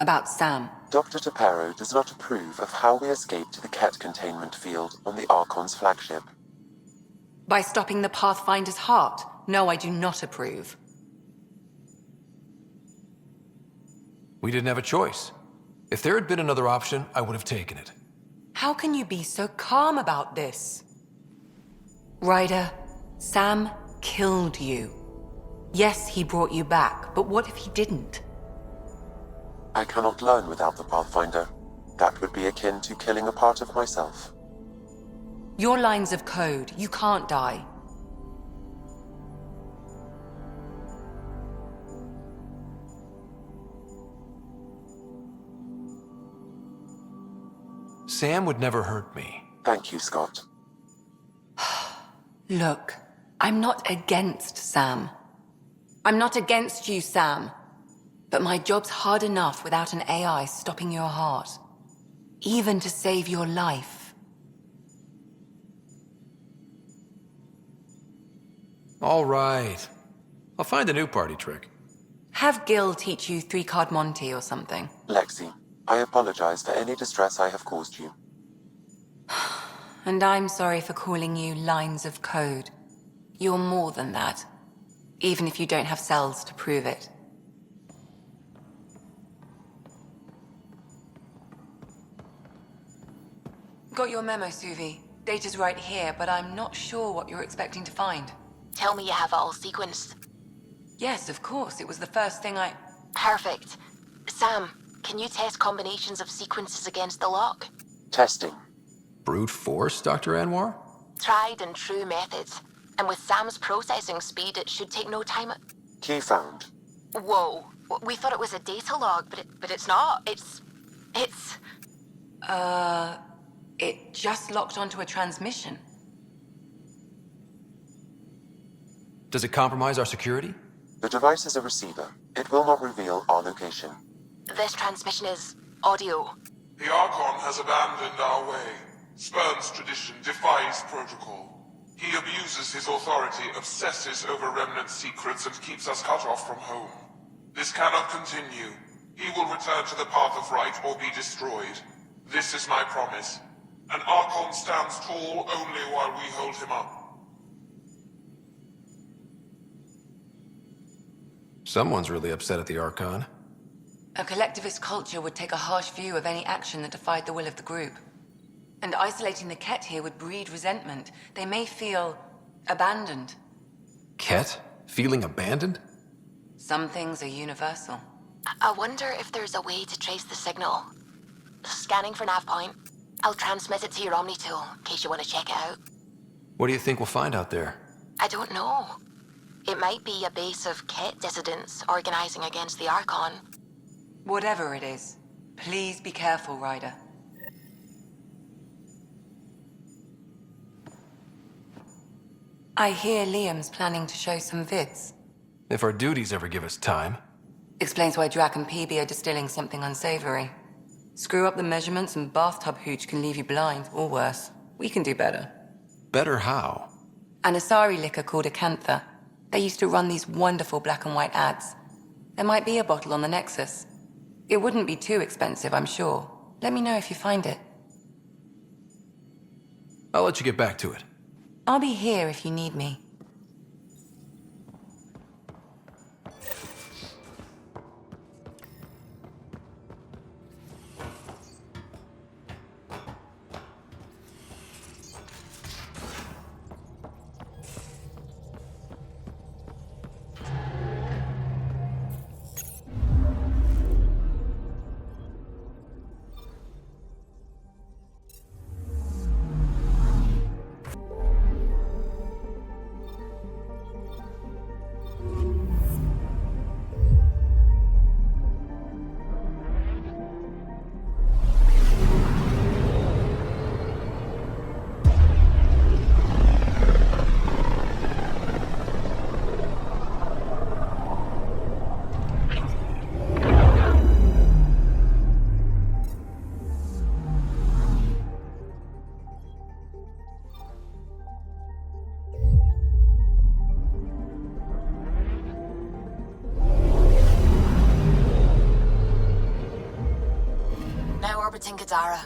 About Sam. Dr. Tapero does not approve of how we escaped the Kett containment field on the Archon's flagship. By stopping the Pathfinder's heart? No, I do not approve. We didn't have a choice. If there had been another option, I would have taken it. How can you be so calm about this? Ryder, Sam killed you. Yes, he brought you back, but what if he didn't? I cannot learn without the Pathfinder. That would be akin to killing a part of myself. Your lines of code, you can't die. Sam would never hurt me. Thank you, Scott. Look, I'm not against Sam. I'm not against you, Sam. But my job's hard enough without an AI stopping your heart. Even to save your life. All right. I'll find a new party trick. Have Gil teach you 3-card Monty or something. Lexi, I apologize for any distress I have caused you. And I'm sorry for calling you lines of code. You're more than that. Even if you don't have cells to prove it. Got your memo, Suvi. Data's right here, but I'm not sure what you're expecting to find. Tell me you have it all sequenced. Yes, of course. It was the first thing I... Perfect. Sam, can you test combinations of sequences against the lock? Testing. Brute force, Dr. Anwar? Tried and true methods. And with Sam's processing speed, it should take no time. Key found. Whoa. We thought it was a data log, but it's not. It's... It just locked onto a transmission. Does it compromise our security? The device is a receiver. It will not reveal our location. This transmission is audio. The Archon has abandoned our way, spurns tradition, defies protocol. He abuses his authority, obsesses over remnant secrets, and keeps us cut off from home. This cannot continue. He will return to the path of right or be destroyed. This is my promise. An Archon stands tall only while we hold him up. Someone's really upset at the Archon. A collectivist culture would take a harsh view of any action that defied the will of the group. And isolating the Kett here would breed resentment. They may feel abandoned. Kett? Feeling abandoned? Some things are universal. I wonder if there's a way to trace the signal. Scanning for nav point. I'll transmit it to your Omni tool, in case you want to check it out. What do you think we'll find out there? I don't know. It might be a base of Kett dissidents organizing against the Archon. Whatever it is, please be careful, Ryder. I hear Liam's planning to show some vids. If our duties ever give us time. Explains why Drac and PB are distilling something unsavory. Screw up the measurements and bathtub hooch can leave you blind, or worse. We can do better. Better how? An Asari liquor called Acantha. They used to run these wonderful black and white ads. There might be a bottle on the Nexus. It wouldn't be too expensive, I'm sure. Let me know if you find it. I'll let you get back to it. I'll be here if you need me. orbiting Kadara.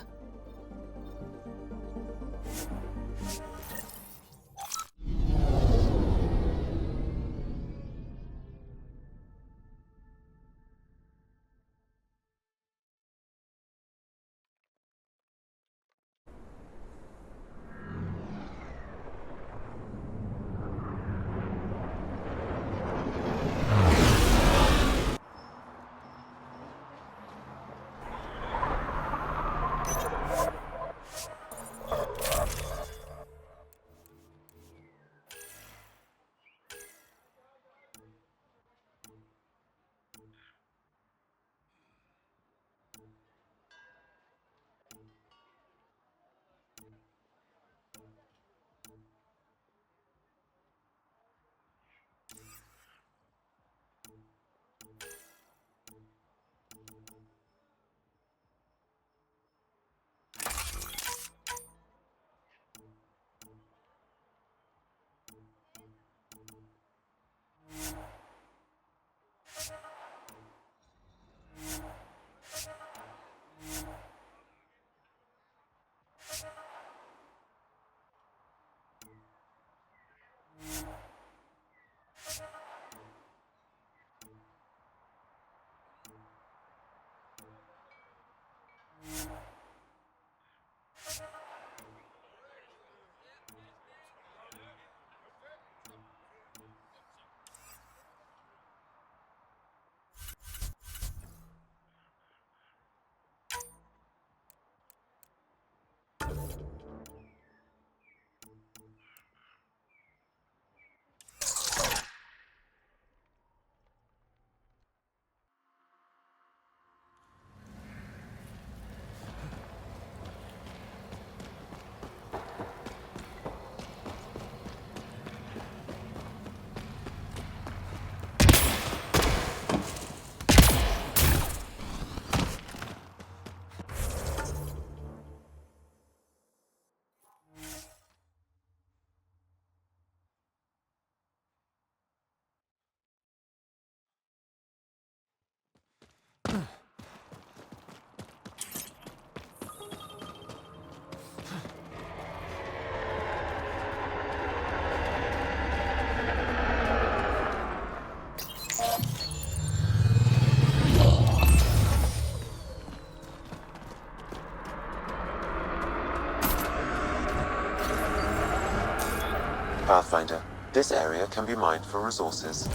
Pathfinder, this area can be mined for resources.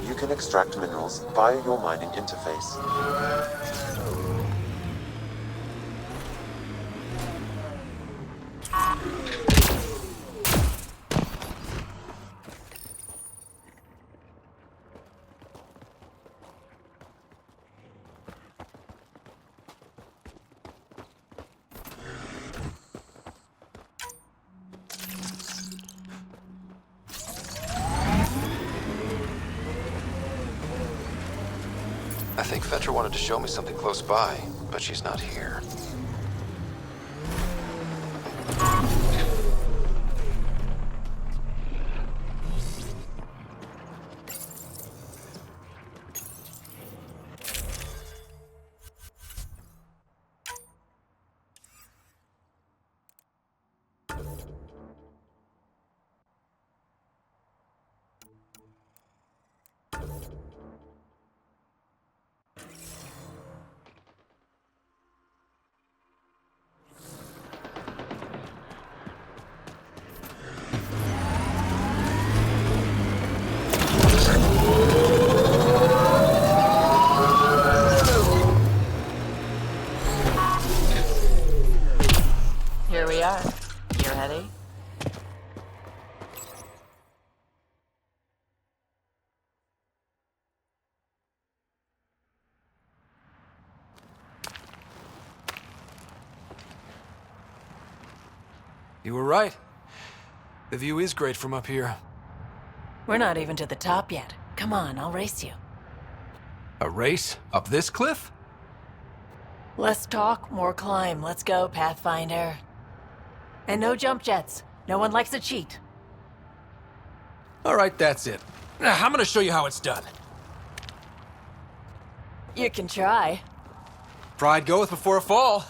You can extract minerals via your mining interface. I think Vetra wanted to show me something close by, but she's not here. Here we are. You ready? You were right. The view is great from up here. We're not even to the top yet. Come on, I'll race you. A race? Up this cliff? Less talk, more climb. Let's go, Pathfinder. And no jump jets. No one likes a cheat. All right, that's it. Now, I'm gonna show you how it's done. You can try. Pride goeth before a fall.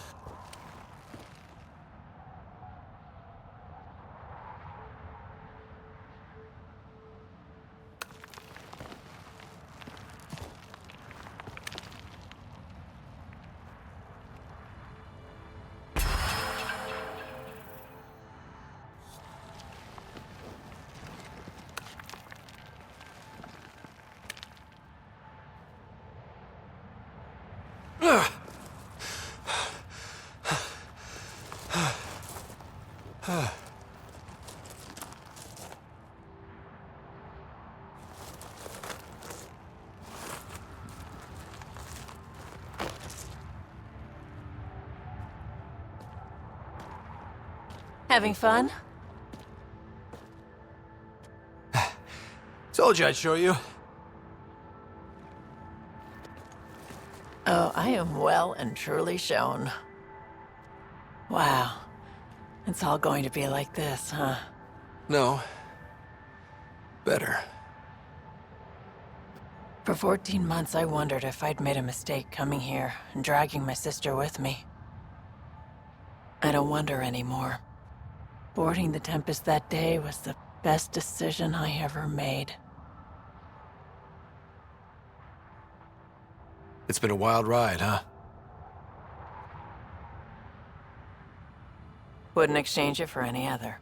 Having fun? Told you I'd show you. Oh, I am well and truly shown. Wow. It's all going to be like this, huh? No. Better. For 14 months, I wondered if I'd made a mistake coming here and dragging my sister with me. I don't wonder anymore. Boarding the Tempest that day was the best decision I ever made. It's been a wild ride, huh? Wouldn't exchange it for any other.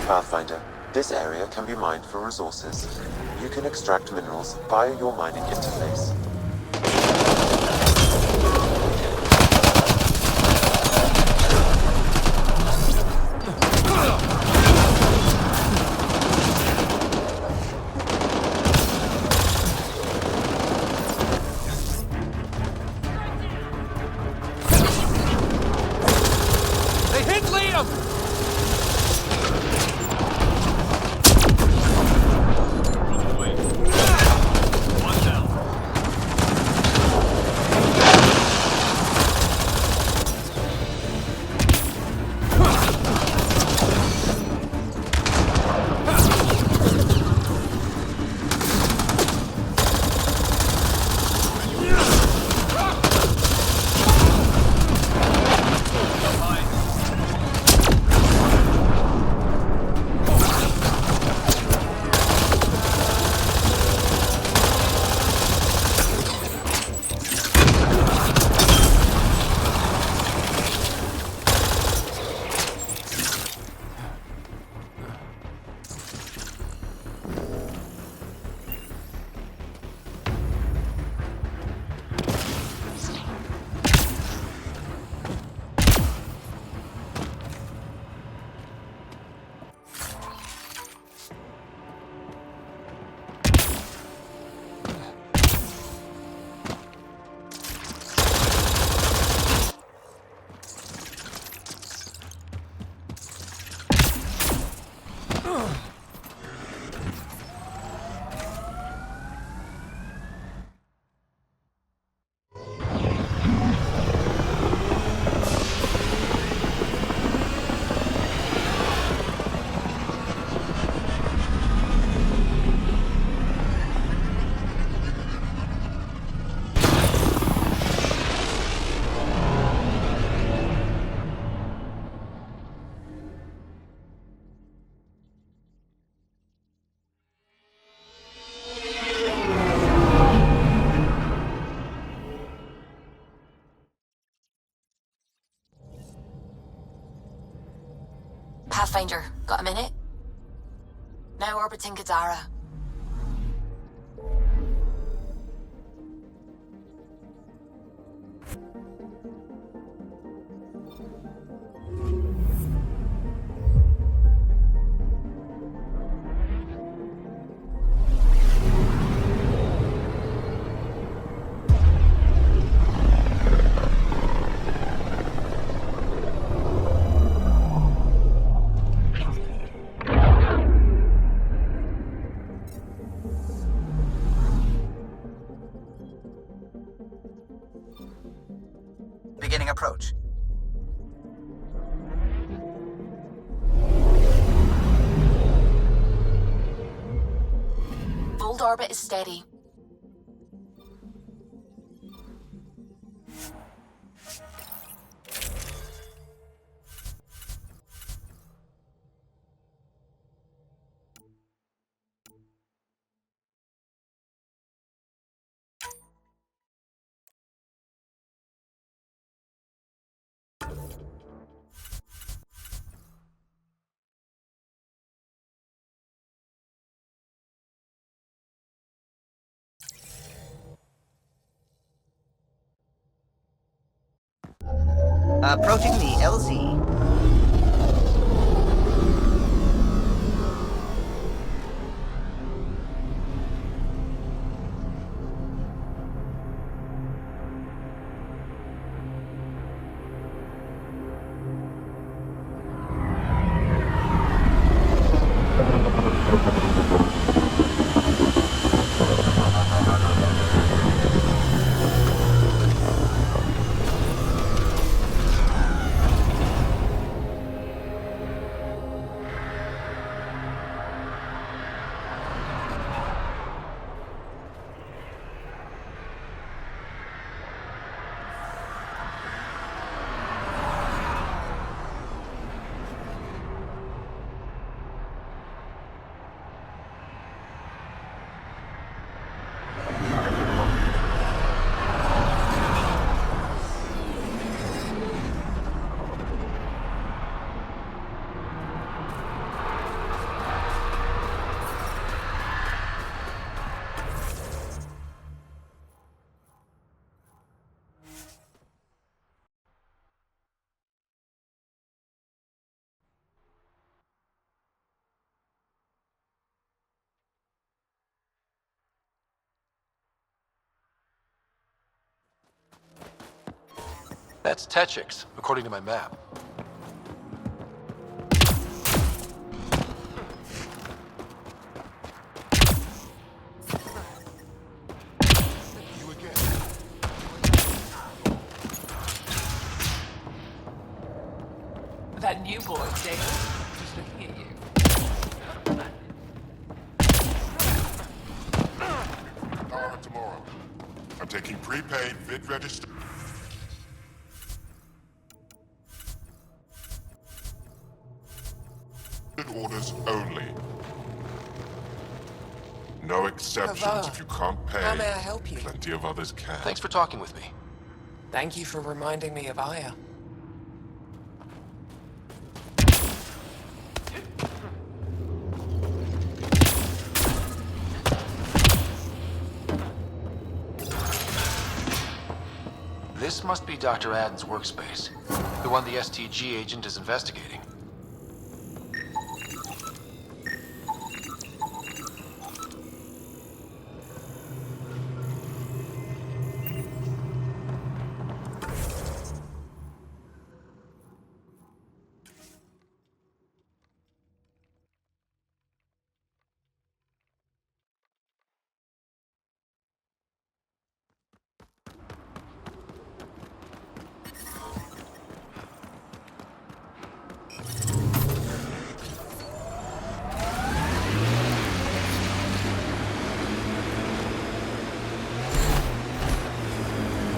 Pathfinder, this area can be mined for resources. You can extract minerals via your mining interface. They hit Liam! Pathfinder, got a minute? Now orbiting Gadara. beginning approach. Bold orbit is steady. Approaching the LZ. That's Techix, according to my map. You again. That new boy, Dale, just looking at you. Power tomorrow. I'm taking prepaid vid register. Orders only. No exceptions if you can't pay. How may I help you? Plenty of others can. Thanks for talking with me. Thank you for reminding me of Aya. This must be Dr. Aden's workspace. The one the STG agent is investigating.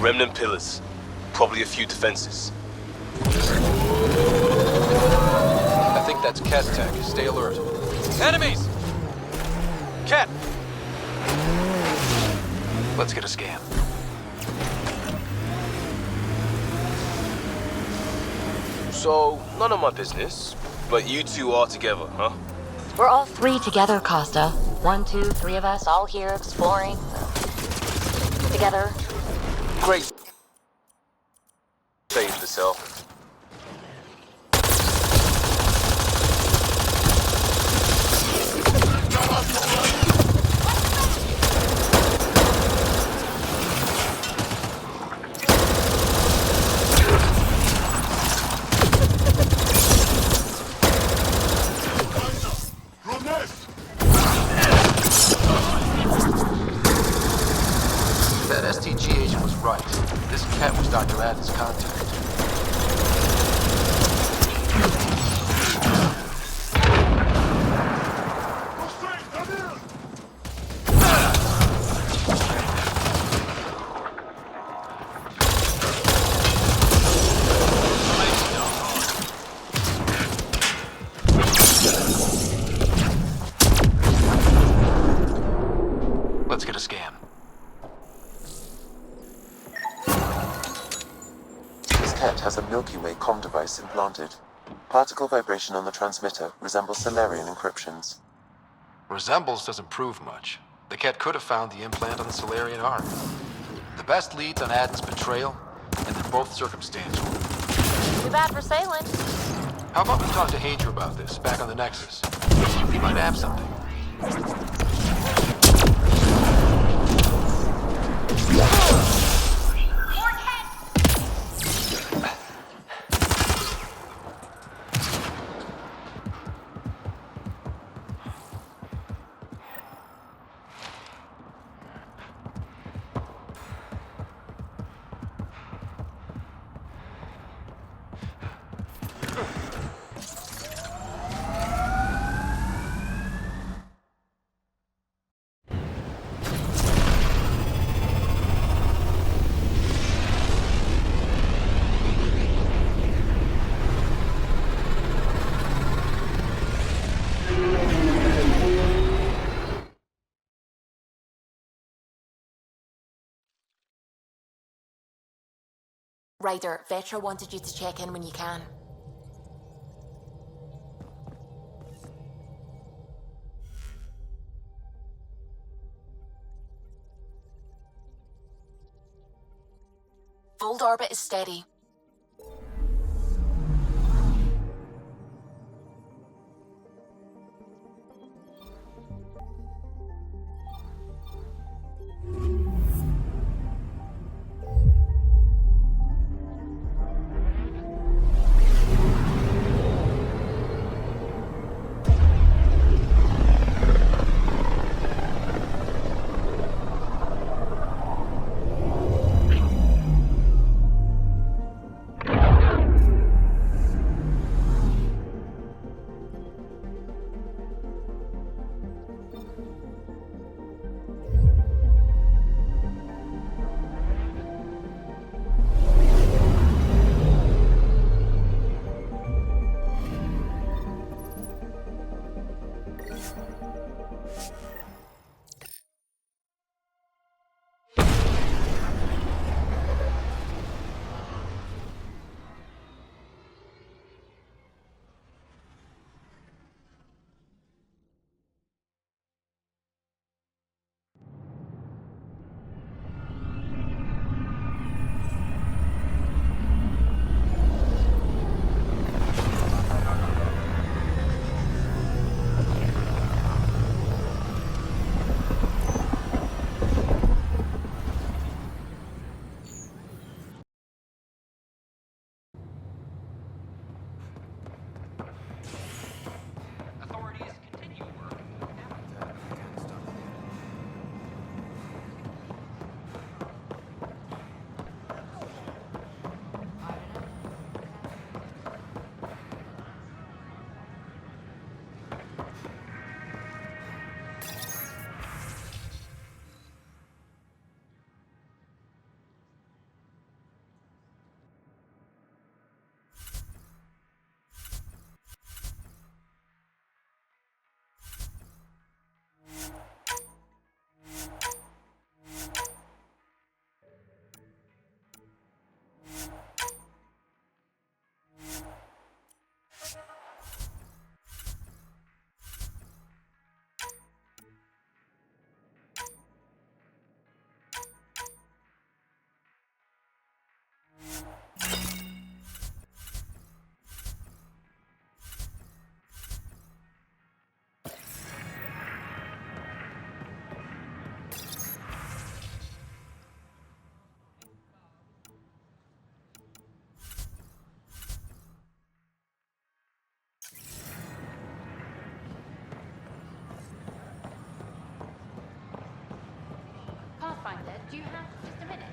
Remnant pillars. Probably a few defenses. I think that's Kett tech. Stay alert. Enemies! Kett! Let's get a scan. So, none of my business, but you two are together, huh? We're all three together, Costa. 1, 2, 3 of us, all here exploring. Together. Great. Save the cell. That STG agent was right. This Kett was Dr. Aden's contact. scan. Miss Kett has a Milky Way comm device implanted. Particle vibration on the transmitter resembles Solarian encryptions. Resembles doesn't prove much. The Kett could have found the implant on the Solarian arc. The best leads on Aden's betrayal, and they're both circumstantial. Too bad for sailing. How about we talk to Hager about this, back on the Nexus? He might have something. Ryder, Vetra wanted you to check in when you can. Fold orbit is steady. Pathfinder, do you have just a minute?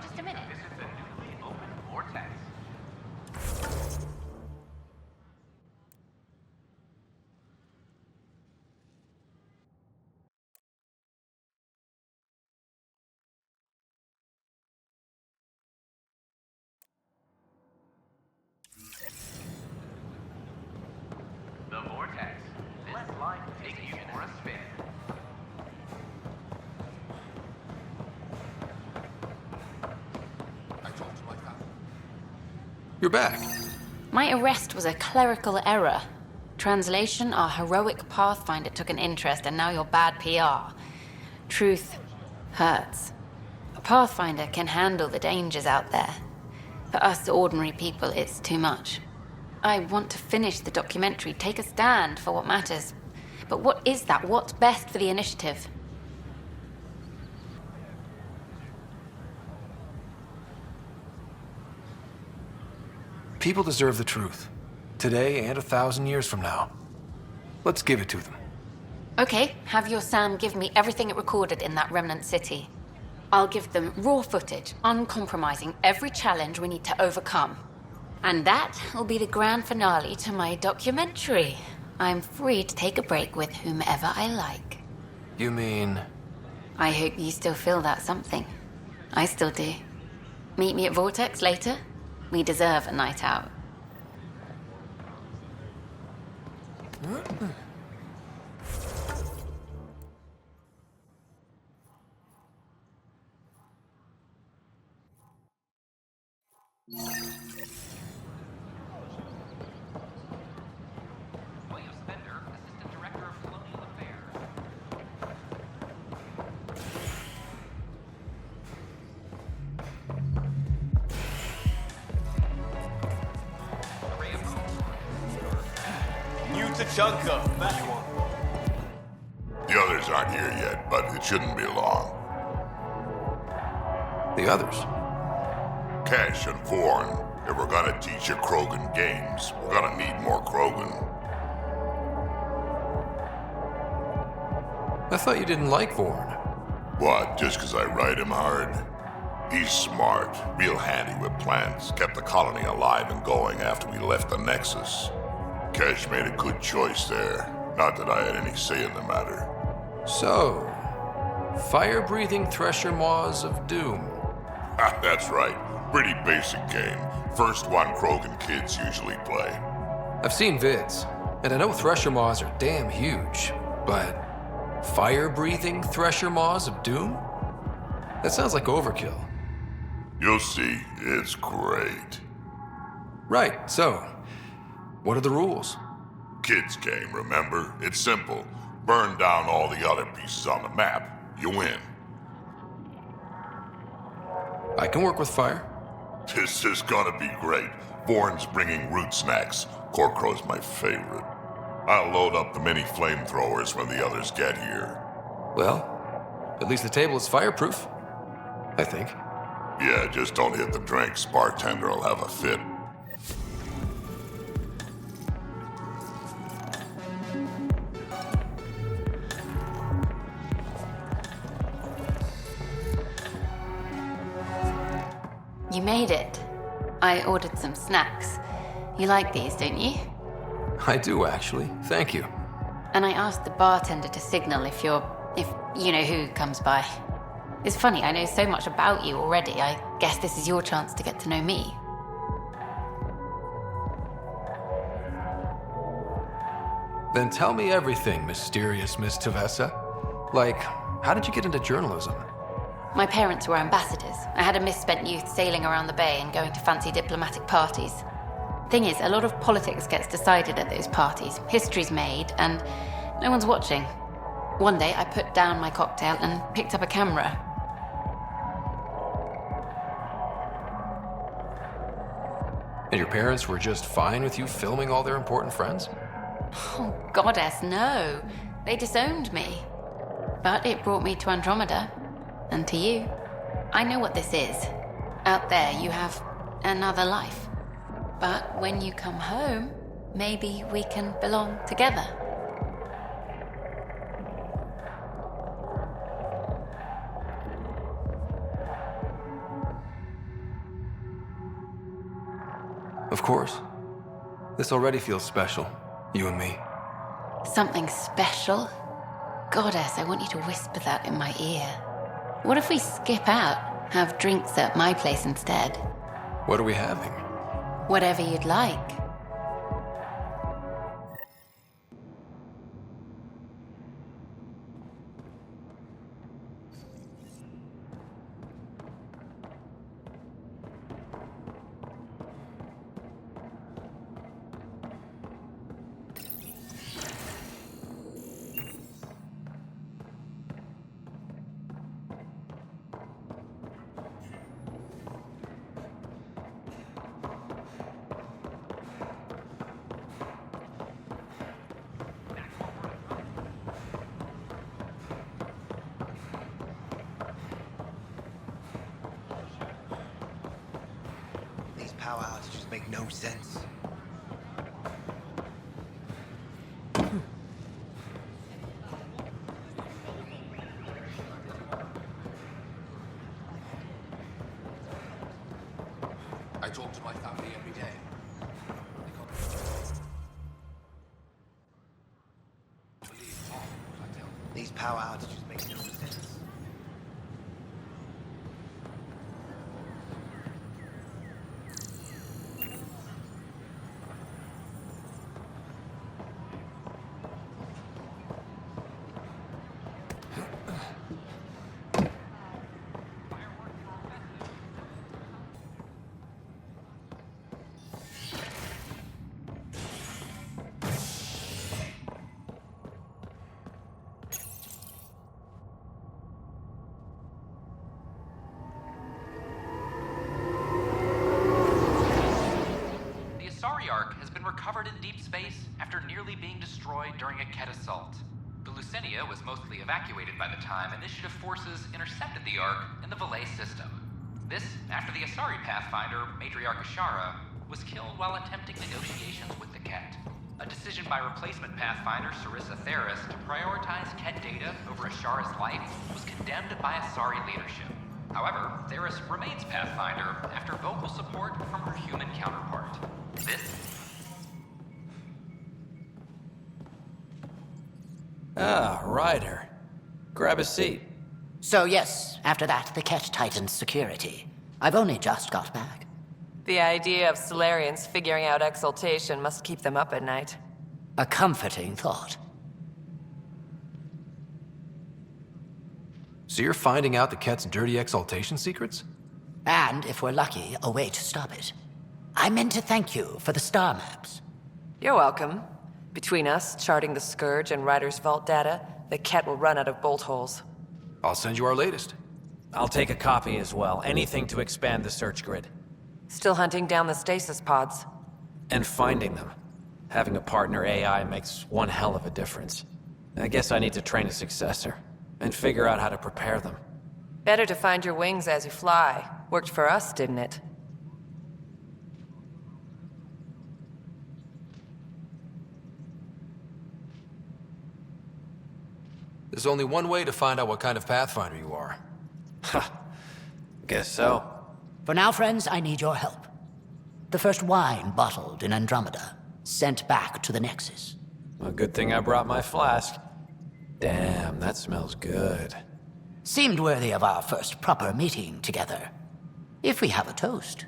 Just a minute. This is the newly opened vortex. The vortex. Let life take you for a spin. You're back. My arrest was a clerical error. Translation, our heroic Pathfinder took an interest and now you're bad PR. Truth hurts. A Pathfinder can handle the dangers out there. For us ordinary people, it's too much. I want to finish the documentary, take a stand for what matters. But what is that? What's best for the initiative? People deserve the truth. Today and 1,000 years from now. Let's give it to them. Okay, have your Sam give me everything it recorded in that remnant city. I'll give them raw footage, uncompromising every challenge we need to overcome. And that will be the grand finale to my documentary. I'm free to take a break with whomever I like. You mean... I hope you still feel that something. I still do. Meet me at Vortex later? We deserve a night out. William Spender, Assistant Director of Colonial Affairs. New Tachanka, back one. The others aren't here yet, but it shouldn't be long. the others? Cash and Vorn. If we're gonna teach you Krogan games, we're gonna need more Krogan. I thought you didn't like Vorn. What, just 'cause I ride him hard? He's smart, real handy with plans, kept the colony alive and going after we left the Nexus. Cash made a good choice there. Not that I had any say in the matter. So, fire-breathing Thresher Maws of Doom. Ha, that's right. Pretty basic game. First one Krogan kids usually play. I've seen vids, and I know Thresher Maws are damn huge, but fire-breathing Thresher Maws of Doom? That sounds like overkill. You'll see, it's great. Right, so, what are the rules? Kids game, remember? It's simple. Burn down all the other pieces on the map. You win. I can work with fire. This is gonna be great. Vorn's bringing root snacks. Corcrow's my favorite. I'll load up the mini flamethrowers when the others get here. Well, at least the table is fireproof. I think. Yeah, just don't hit the drinks. Bartender will have a fit. You made it. I ordered some snacks. You like these, don't you? I do, actually. Thank you. And I asked the bartender to signal if you know who comes by. It's funny, I know so much about you already. I guess this is your chance to get to know me. Then tell me everything, mysterious Miss Tavessa. Like, how did you get into journalism? My parents were ambassadors. I had a misspent youth sailing around the bay and going to fancy diplomatic parties. Thing is, a lot of politics gets decided at those parties. History's made, and no one's watching. One day, I put down my cocktail and picked up a camera. And your parents were just fine with you filming all their important friends? Oh, goddess, no. They disowned me. But it brought me to Andromeda. And to you. I know what this is. Out there, you have another life. But when you come home, maybe we can belong together. Of course. This already feels special, you and me. Something special? Goddess, I want you to whisper that in my ear. What if we skip out, have drinks at my place instead? What are we having? Whatever you'd like. Power outages make no sense. I talk to my family every day. These power outages make no sense. Recovered in deep space after nearly being destroyed during a Kett assault. The Lucinia was mostly evacuated by the time Initiative forces intercepted the Ark in the Valet system. This after the Asari Pathfinder, Matriarch Ashara, was killed while attempting negotiations with the Kett. A decision by replacement Pathfinder Sarissa Theris to prioritize Kett data over Ashara's life was condemned by Asari leadership. However, Theris remains Pathfinder after vocal support from her human counterpart. This Ah, Ryder. Grab a seat. So yes, after that, the Kett tightens security. I've only just got back. The idea of Solarians figuring out exaltation must keep them up at night. A comforting thought. So you're finding out the Kett's dirty exaltation secrets? And, if we're lucky, a way to stop it. I meant to thank you for the star maps. You're welcome. Between us, charting the Scourge and Ryder's vault data, the Kett will run out of bolt holes. I'll send you our latest. I'll take a copy as well. Anything to expand the search grid. Still hunting down the stasis pods. And finding them. Having a partner AI makes one hell of a difference. I guess I need to train a successor, and figure out how to prepare them. Better to find your wings as you fly. Worked for us, didn't it? There's only one way to find out what kind of Pathfinder you are. Ha. Guess so. For now, friends, I need your help. The first wine bottled in Andromeda, sent back to the Nexus. A good thing I brought my flask. Damn, that smells good. Seemed worthy of our first proper meeting together. If we have a toast.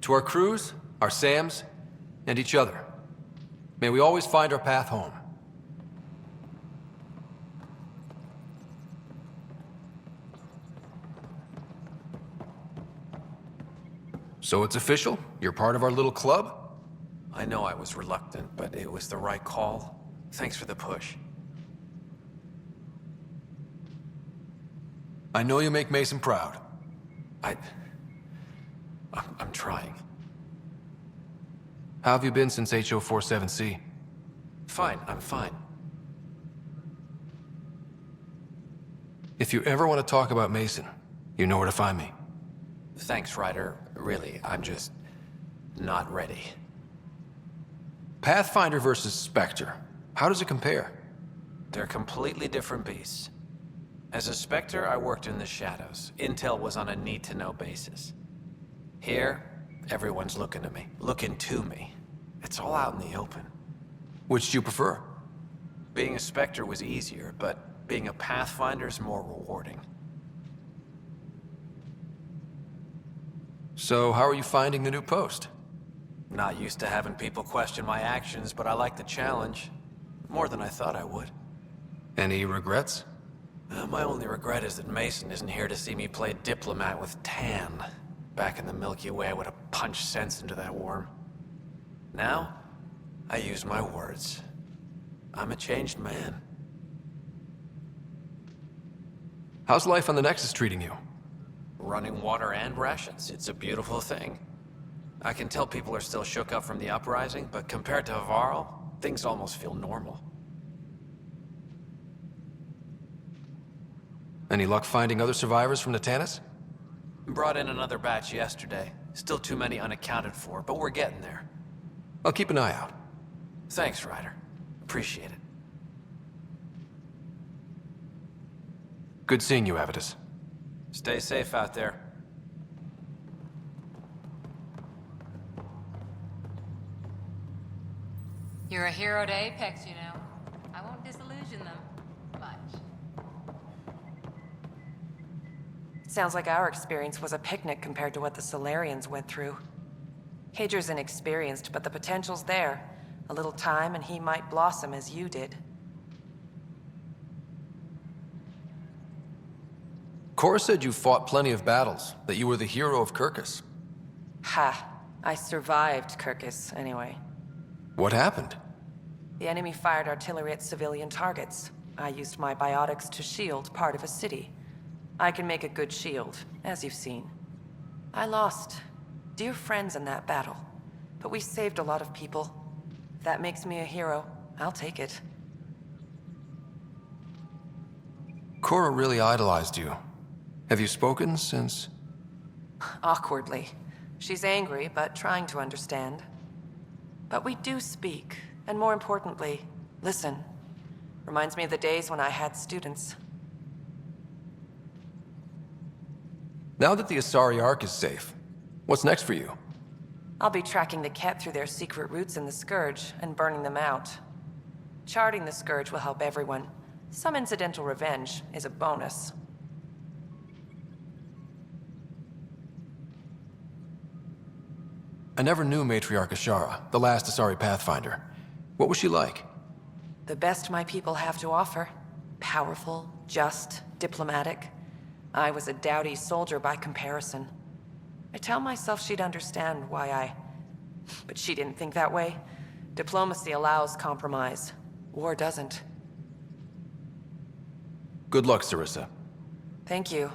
To our crews, our Sams, and each other. May we always find our path home. So it's official? You're part of our little club? I know I was reluctant, but it was the right call. Thanks for the push. I know you make Mason proud. I'm trying. How have you been since HO47C? Fine, I'm fine. If you ever want to talk about Mason, you know where to find me. Thanks, Ryder. Really, I'm just not ready. Pathfinder versus Spectre. How does it compare? They're completely different beasts. As a Spectre, I worked in the shadows. Intel was on a need-to-know basis. Here, everyone's looking to me. Looking to me. It's all out in the open. Which do you prefer? Being a Spectre was easier, but being a Pathfinder's more rewarding. So, how are you finding the new post? Not used to having people question my actions, but I like the challenge. More than I thought I would. Any regrets? My only regret is that Mason isn't here to see me play diplomat with Tan. Back in the Milky Way, I would have punched sense into that worm. Now, I use my words. I'm a changed man. How's life on the Nexus treating you? Running water and rations, it's a beautiful thing. I can tell people are still shook up from the uprising, but compared to Varl, things almost feel normal. Any luck finding other survivors from Natanis? Brought in another batch yesterday. Still too many unaccounted for, but we're getting there. I'll keep an eye out. Thanks, Ryder. Appreciate it. Good seeing you, Avitus. Stay safe out there. You're a hero to Apex, you know. I won't disillusion them much. Sounds like our experience was a picnic compared to what the Solarians went through. Hager's inexperienced, but the potential's there. A little time and he might blossom as you did. Cora said you fought plenty of battles, that you were the hero of Kirkus. Ha. I survived Kirkus, anyway. What happened? The enemy fired artillery at civilian targets. I used my biotics to shield part of a city. I can make a good shield, as you've seen. I lost dear friends in that battle, but we saved a lot of people. If that makes me a hero, I'll take it. Cora really idolized you. Have you spoken since? Awkwardly. She's angry, but trying to understand. But we do speak, and more importantly, listen. Reminds me of the days when I had students. Now that the Asari Ark is safe, what's next for you? I'll be tracking the Kett through their secret routes in the Scourge and burning them out. Charting the Scourge will help everyone. Some incidental revenge is a bonus. I never knew Matriarch Ashara, the last Asari Pathfinder. What was she like? The best my people have to offer. Powerful, just, diplomatic. I was a dowdy soldier by comparison. I tell myself she'd understand why I... But she didn't think that way. Diplomacy allows compromise. War doesn't. Good luck, Sarissa. Thank you.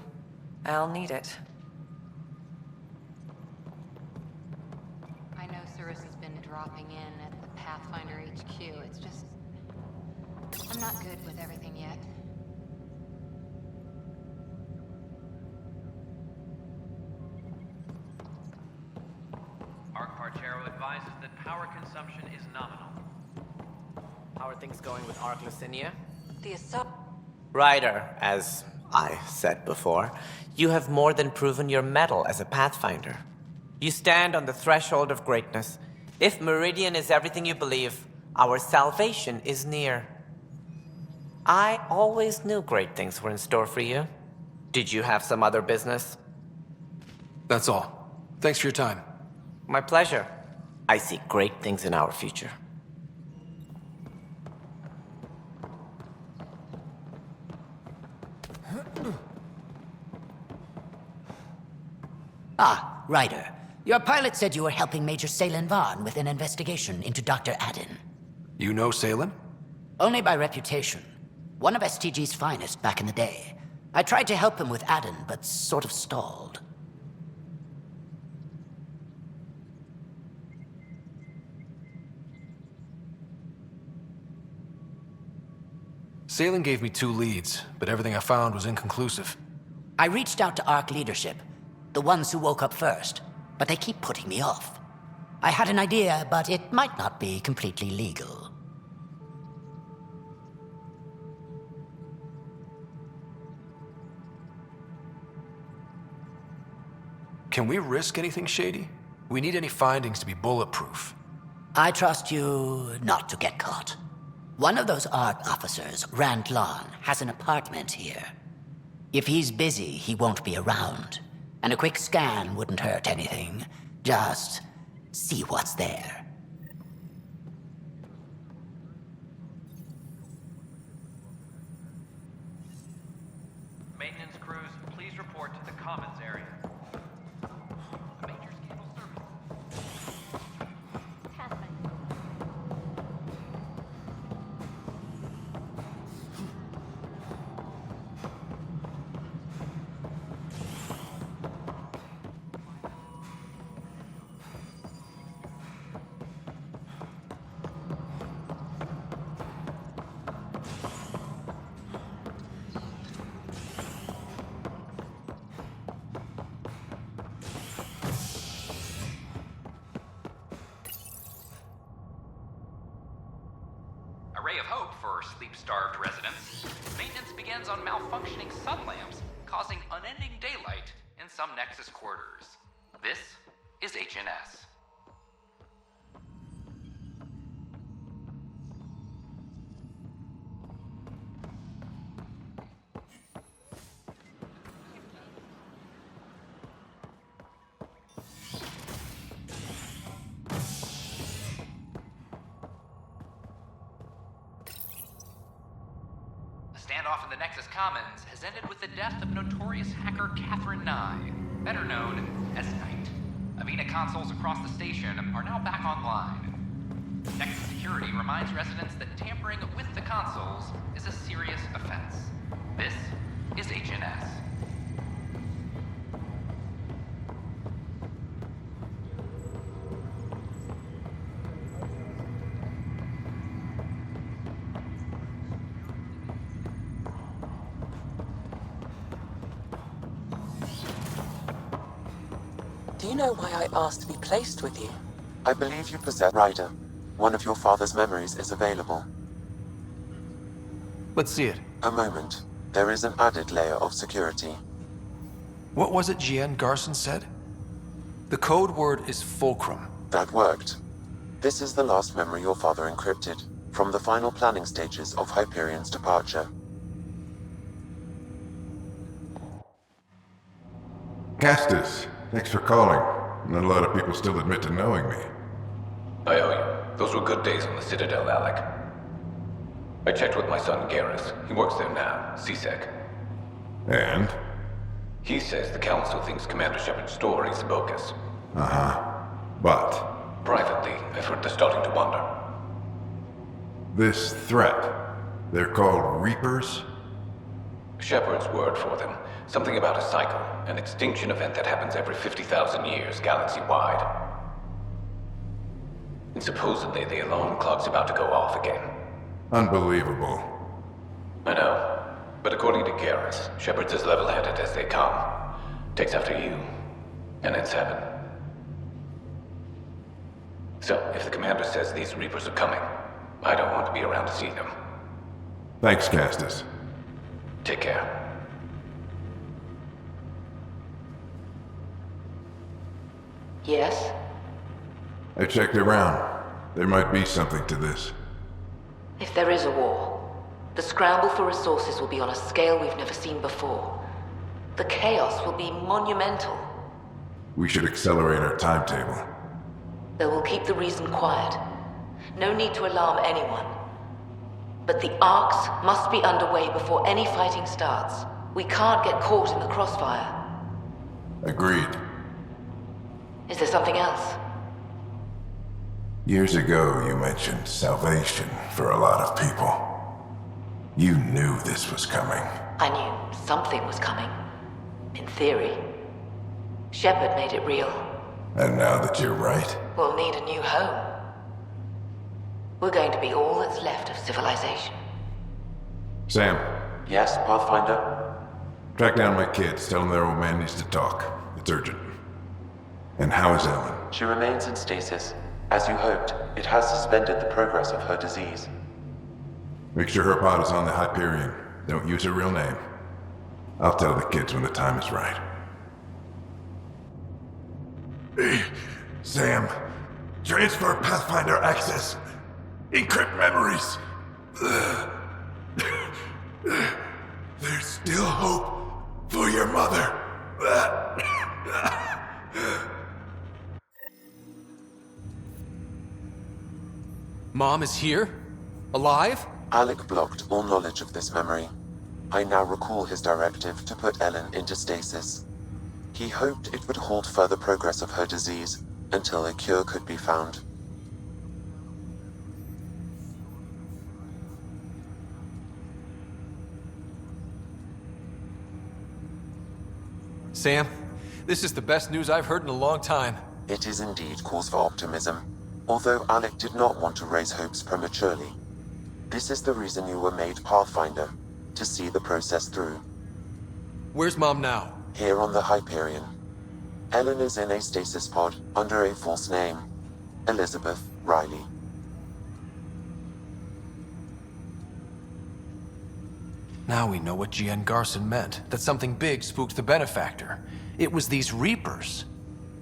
I'll need it. I know Sarissa's been dropping in at the Pathfinder HQ. It's just... I'm not good with everything yet. Arc Parchero advises that power consumption is nominal. How are things going with Arc Lucinia? The assault... Ryder, as I said before, you have more than proven your mettle as a Pathfinder. You stand on the threshold of greatness. If Meridian is everything you believe, our salvation is near. I always knew great things were in store for you. Did you have some other business? That's all. Thanks for your time. My pleasure. I see great things in our future. Ah, Ryder. Your pilot said you were helping Major Salen Vaughn with an investigation into Dr. Adden. You know Salem? Only by reputation. One of STG's finest back in the day. I tried to help him with Adden, but sort of stalled. Salen gave me 2 leads, but everything I found was inconclusive. I reached out to ARC leadership, the ones who woke up first, but they keep putting me off. I had an idea, but it might not be completely legal. Can we risk anything shady? We need any findings to be bulletproof. I trust you not to get caught. One of those ARC officers, Randlon, has an apartment here. If he's busy, he won't be around. And a quick scan wouldn't hurt anything. Just see what's there. Maintenance crews, please report to the commons area. A major scandal surface. A ray of hope for sleep-starved residents. Maintenance begins on malfunctioning sun lamps, causing unending daylight in some Nexus quarters. This is HNS. Standoff in the Nexus Commons has ended with the death of notorious hacker Catherine Nye, better known as Knight. Avena consoles across the station are now back online. Nexus Security reminds residents that tampering with the consoles is a serious offense. This is HNS. Do you know why I asked to be placed with you? I believe you possess Ryder. One of your father's memories is available. Let's see it. A moment. There is an added layer of security. What was it GN Garson said? The code word is fulcrum. That worked. This is the last memory your father encrypted, from the final planning stages of Hyperion's departure. Castus, thanks for calling. Not a lot of people still admit to knowing me. I owe you. Those were good days on the Citadel, Alec. I checked with my son Garrus. He works there now, CSEC. And? He says the Council thinks Commander Shepard's story is bogus. Uh-huh. But? Privately, I've heard they're starting to wonder. This threat, they're called Reapers? Shepard's word for them. Something about a cycle, an extinction event that happens every 50,000 years, galaxy-wide. And supposedly the alarm clock's about to go off again. Unbelievable. I know. But according to Garrus, Shepard's as level-headed as they come. Takes after you. And it's heaven. So, if the commander says these Reapers are coming, I don't want to be around to see them. Thanks, Castus. Take care. Yes? I checked around. There might be something to this. If there is a war, the scramble for resources will be on a scale we've never seen before. The chaos will be monumental. We should accelerate our timetable. They will keep the reason quiet. No need to alarm anyone. But the arcs must be underway before any fighting starts. We can't get caught in the crossfire. Agreed. Is there something else? Years ago, you mentioned salvation for a lot of people. You knew this was coming. I knew something was coming. In theory. Shepard made it real. And now that you're right, We'll need a new home. We're going to be all that's left of civilization. Sam, Yes, Pathfinder? track down my kids. Tell them their old man needs to talk. It's urgent. And how is Ellen? She remains in stasis. As you hoped, it has suspended the progress of her disease. Make sure her pod is on the Hyperion. Don't use her real name. I'll tell the kids when the time is right. Sam, transfer Pathfinder access. Encrypt memories. There's still hope for your mother. Mom is here? Alive? Alec blocked all knowledge of this memory. I now recall his directive to put Ellen into stasis. He hoped it would halt further progress of her disease until a cure could be found. Sam, this is the best news I've heard in a long time. It is indeed cause for optimism, although Alec did not want to raise hopes prematurely. This is the reason you were made Pathfinder, to see the process through. Where's Mom now? Here on the Hyperion. Ellen is in a stasis pod under a false name, Elizabeth Riley. Now we know what G.N. Garson meant, that something big spooked the Benefactor. It was these Reapers.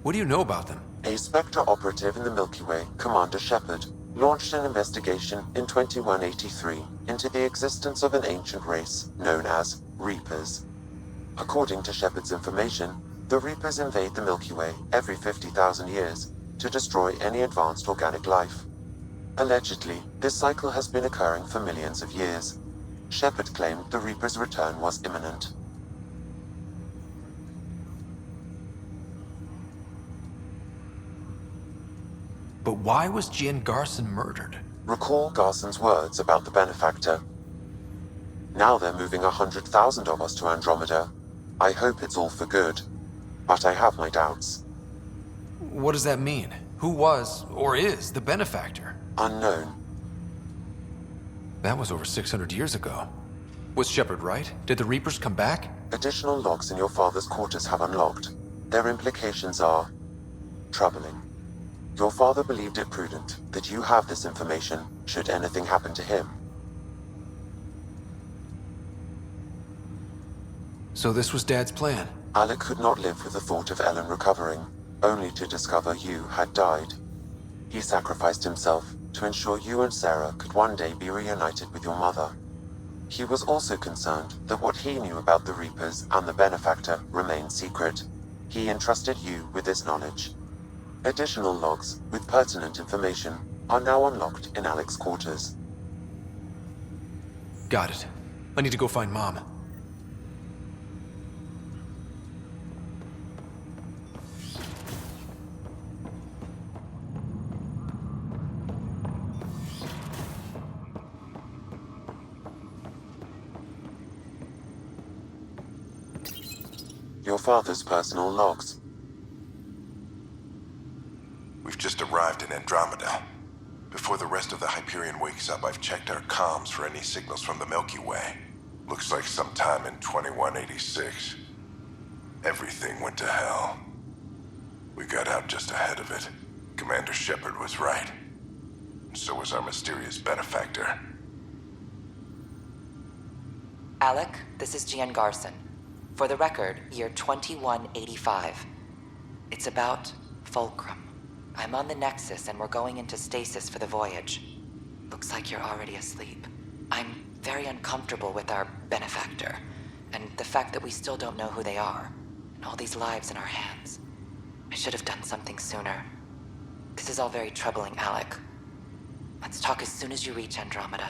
What do you know about them? A Spectre operative in the Milky Way, Commander Shepard, launched an investigation in 2183 into the existence of an ancient race known as Reapers. According to Shepard's information, the Reapers invade the Milky Way every 50,000 years to destroy any advanced organic life. Allegedly, this cycle has been occurring for millions of years. Shepard claimed the Reapers' return was imminent. But why was G.N. Garson murdered? Recall Garson's words about the Benefactor. Now they're moving 100,000 of us to Andromeda. I hope it's all for good, but I have my doubts. What does that mean? Who was, or is, the Benefactor? Unknown. That was over 600 years ago. Was Shepard right? Did the Reapers come back? Additional logs in your father's quarters have unlocked. Their implications are troubling. Your father believed it prudent that you have this information should anything happen to him. So this was Dad's plan? Alec could not live with the thought of Ellen recovering, only to discover you had died. He sacrificed himself to ensure you and Sarah could one day be reunited with your mother. He was also concerned that what he knew about the Reapers and the Benefactor remained secret. He entrusted you with this knowledge. Additional logs with pertinent information are now unlocked in Alec's quarters. Got it. I need to go find Mom. Your father's personal logs. We've just arrived in Andromeda. Before the rest of the Hyperion wakes up, I've checked our comms for any signals from the Milky Way. Looks like sometime in 2186. Everything went to hell. We got out just ahead of it. Commander Shepard was right. And so was our mysterious benefactor. Alec, this is G.N. Garson. For the record, year 2185. It's about Fulcrum. I'm on the Nexus and we're going into stasis for the voyage. Looks like you're already asleep. I'm very uncomfortable with our benefactor, and the fact that we still don't know who they are, and all these lives in our hands. I should have done something sooner. This is all very troubling, Alec. Let's talk as soon as you reach Andromeda.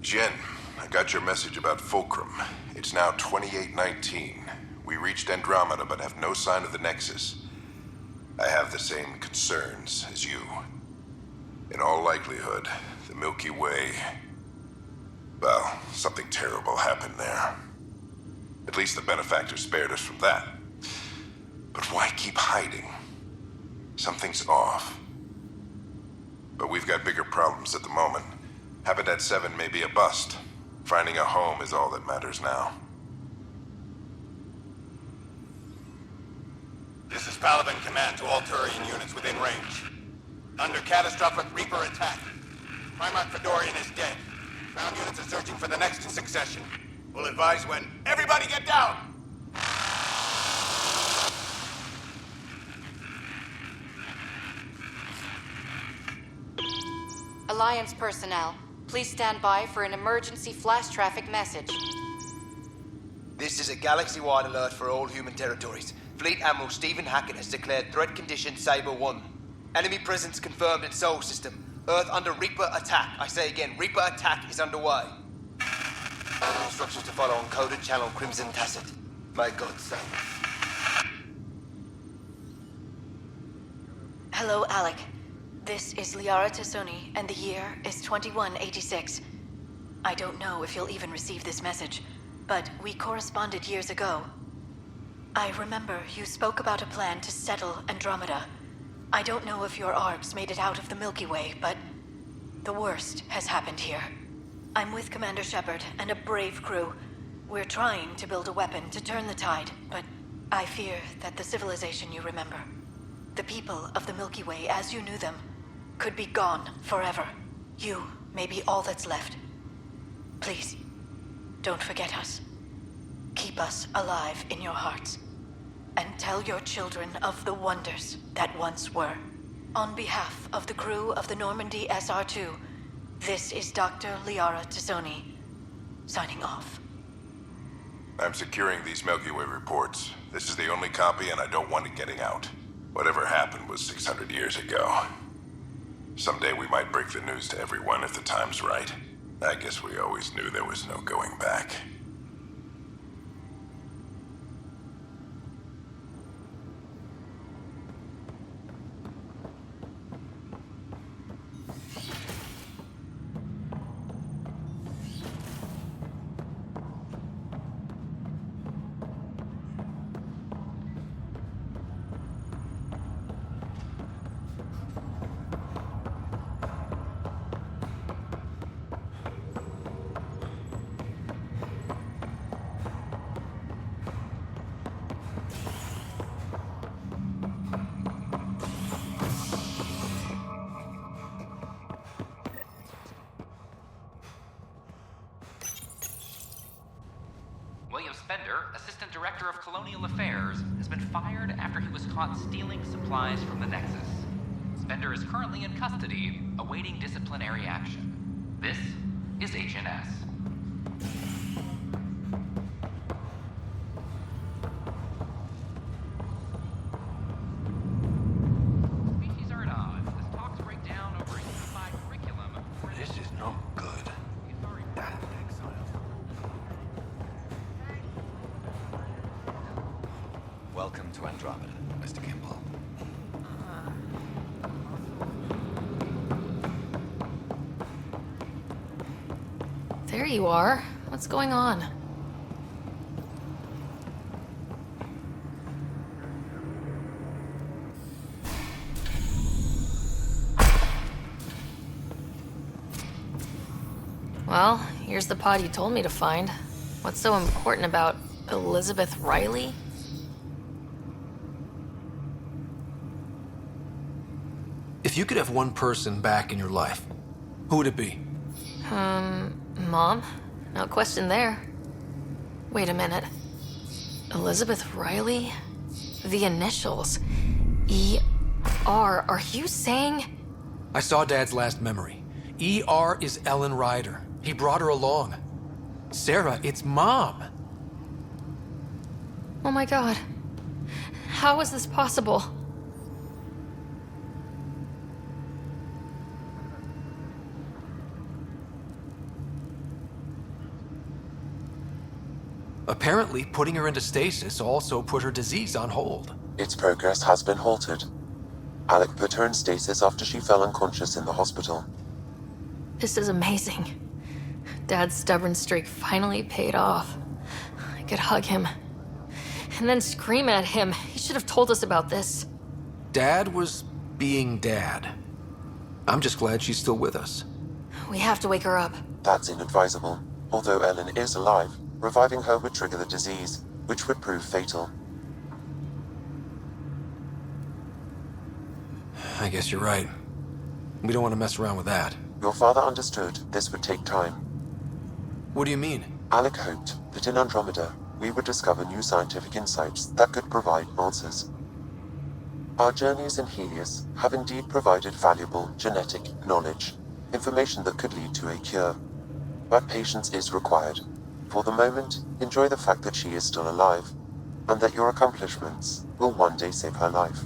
Jen, I got your message about Fulcrum. It's now 2819. We reached Andromeda but have no sign of the Nexus. I have the same concerns as you. In all likelihood, the Milky Way... well, something terrible happened there. At least the Benefactor spared us from that. But why keep hiding? Something's off. But we've got bigger problems at the moment. Habitat 7 may be a bust. Finding a home is all that matters now. This is Paladin Command to all Turian units within range. Under catastrophic Reaper attack. Primarch Fedorian is dead. Ground units are searching for the next in succession. We'll advise when. Everybody get down! Alliance personnel, please stand by for an emergency flash traffic message. This is a galaxy-wide alert for all human territories. Fleet Admiral Stephen Hackett has declared threat condition Saber 1. Enemy presence confirmed in Sol System. Earth under Reaper attack. I say again, Reaper attack is underway. Instructions to follow on coded channel Crimson Tacit. May God save. Hello, Alec. This is Liara Tassoni, and the year is 2186. I don't know if you'll even receive this message, but we corresponded years ago. I remember you spoke about a plan to settle Andromeda. I don't know if your arcs made it out of the Milky Way, but the worst has happened here. I'm with Commander Shepard and a brave crew. We're trying to build a weapon to turn the tide, but I fear that the civilization you remember, the people of the Milky Way as you knew them, could be gone forever. You may be all that's left. Please, don't forget us. Keep us alive in your hearts. And tell your children of the wonders that once were. On behalf of the crew of the Normandy SR-2, this is Dr. Liara Tassoni, signing off. I'm securing these Milky Way reports. This is the only copy, and I don't want it getting out. Whatever happened was 600 years ago. Someday we might break the news to everyone if the time's right. I guess we always knew there was no going back. Assistant Director of Colonial Affairs, has been fired after he was caught stealing supplies from the Nexus. Spender is currently in custody, awaiting disciplinary action. This is HNS. Species are at odds as talks break down over a unified curriculum. This is no good. Welcome to Andromeda, Mr. Kimball. There you are. What's going on? Well, here's the pod you told me to find. What's so important about Elizabeth Riley? If you could have one person back in your life, who would it be? Mom? No question there. Wait a minute. Elizabeth Riley? The initials. E.R. Are you saying? I saw Dad's last memory. E.R. is Ellen Ryder. He brought her along. Sarah, it's Mom. Oh my God. How is this possible? Apparently, putting her into stasis also put her disease on hold. Its progress has been halted. Alec put her in stasis after she fell unconscious in the hospital. This is amazing. Dad's stubborn streak finally paid off. I could hug him. And then scream at him. He should have told us about this. Dad was being Dad. I'm just glad she's still with us. We have to wake her up. That's inadvisable. Although Ellen is alive, reviving her would trigger the disease, which would prove fatal. I guess you're right. We don't want to mess around with that. Your father understood this would take time. What do you mean? Alec hoped But in Andromeda, we would discover new scientific insights that could provide answers. Our journeys in Helios have indeed provided valuable genetic knowledge, information that could lead to a cure. But patience is required. For the moment, enjoy the fact that she is still alive, and that your accomplishments will one day save her life.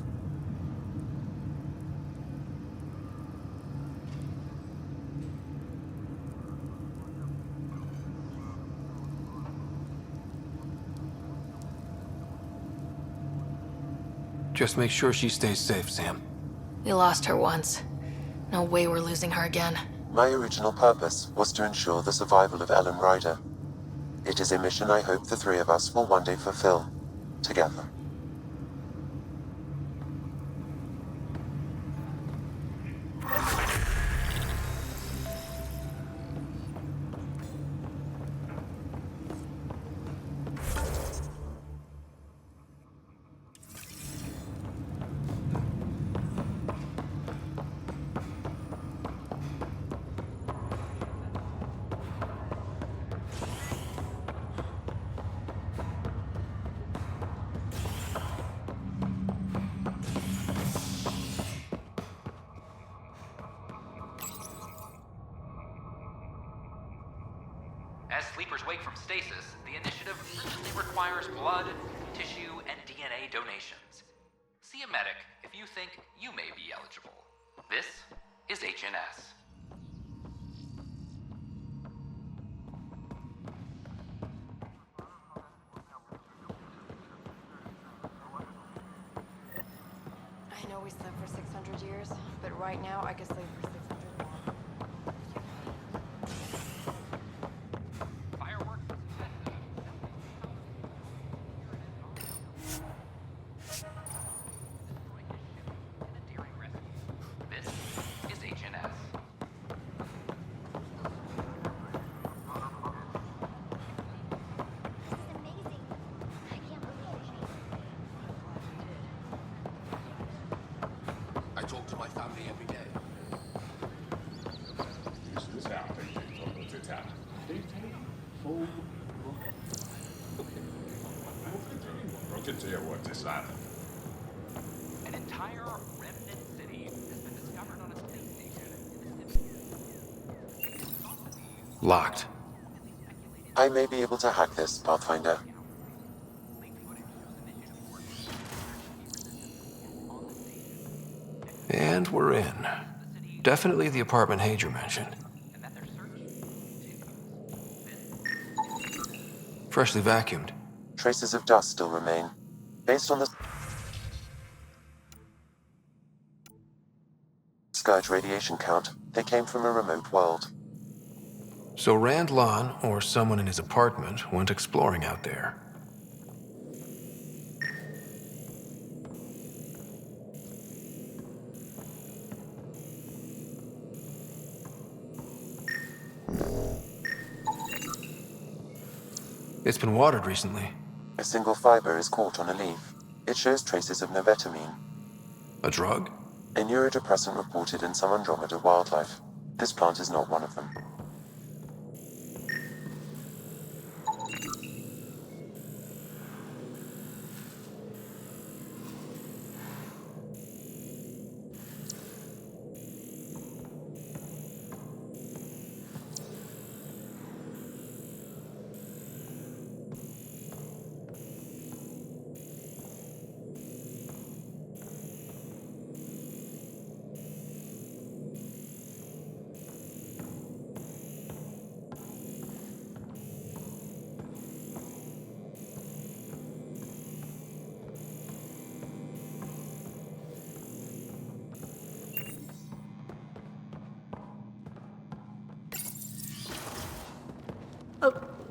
Just make sure she stays safe, Sam. We lost her once. No way we're losing her again. My original purpose was to ensure the survival of Ellen Ryder. It is a mission I hope the three of us will one day fulfill, together. As sleepers wake from stasis, the initiative usually requires blood, tissue, and DNA donations. See a medic if you think you may be eligible. This is HNS. I know we slept for 600 years, but right now I could sleep for 600 more. This is HNS. I talk to my family every day. An entire remnant city has been discovered on a space station. Locked. I may be able to hack this, Pathfinder. And we're in. Definitely the apartment Hager mentioned. Freshly vacuumed. Traces of dust still remain. Based on the Scourge radiation count, they came from a remote world. So Rand Lon, or someone in his apartment, went exploring out there. It's been watered recently. A single fiber is caught on a leaf. It shows traces of novetamine. A drug? A neurodepressant reported in some Andromeda wildlife. This plant is not one of them.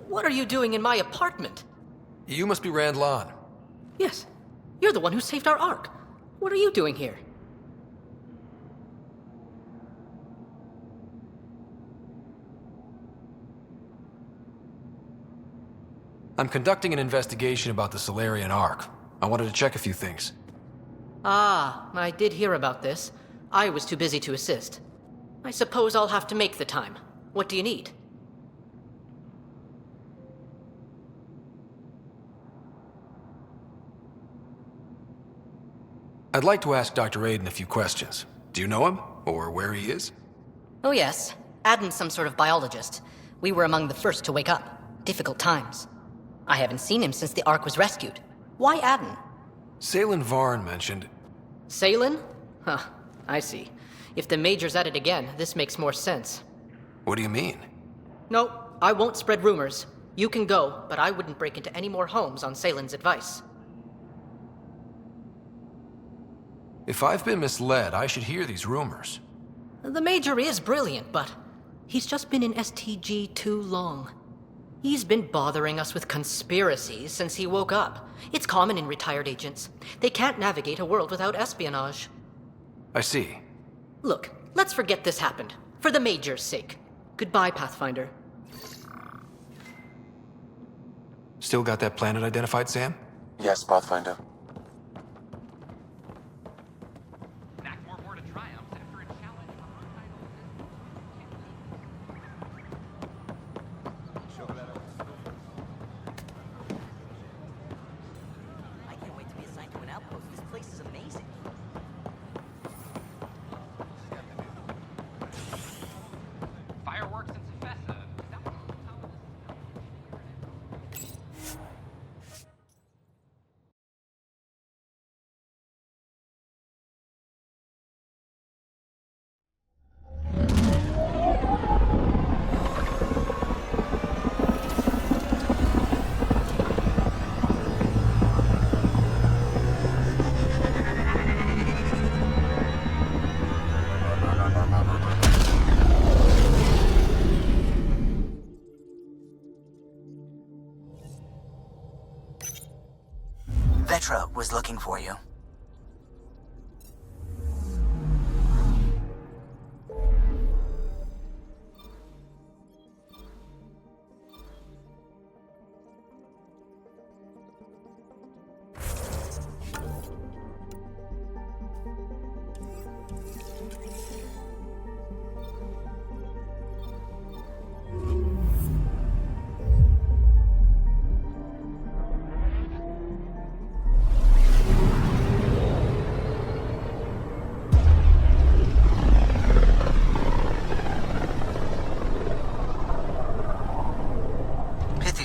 What are you doing in my apartment? You must be Rand Lon. Yes. You're the one who saved our Ark. What are you doing here? I'm conducting an investigation about the Solarian Ark. I wanted to check a few things. Ah, I did hear about this. I was too busy to assist. I suppose I'll have to make the time. What do you need? I'd like to ask Dr. Aiden a few questions. Do you know him? Or where he is? Oh yes. Aden's some sort of biologist. We were among the first to wake up. Difficult times. I haven't seen him since the Ark was rescued. Why Aden? Salen Varn mentioned... Salen? Huh, I see. If the Major's at it again, this makes more sense. What do you mean? No, I won't spread rumors. You can go, but I wouldn't break into any more homes on Salen's advice. If I've been misled, I should hear these rumors. The Major is brilliant, but he's just been in STG too long. He's been bothering us with conspiracies since he woke up. It's common in retired agents. They can't navigate a world without espionage. I see. Look, let's forget this happened. For the Major's sake. Goodbye, Pathfinder. Still got that planet identified, Sam? Yes, Pathfinder. Vetra was looking for you.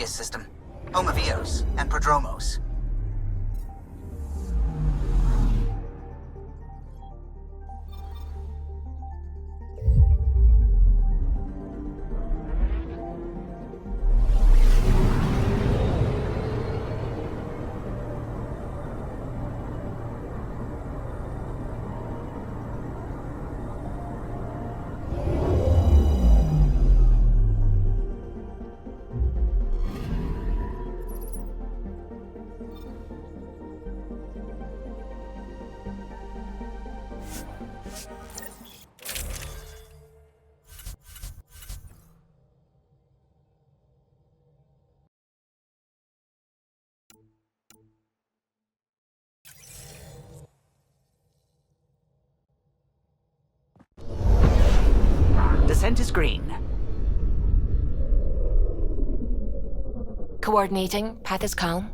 System, home of Eos and Prodromos. Descent is green. Coordinating. Path is calm.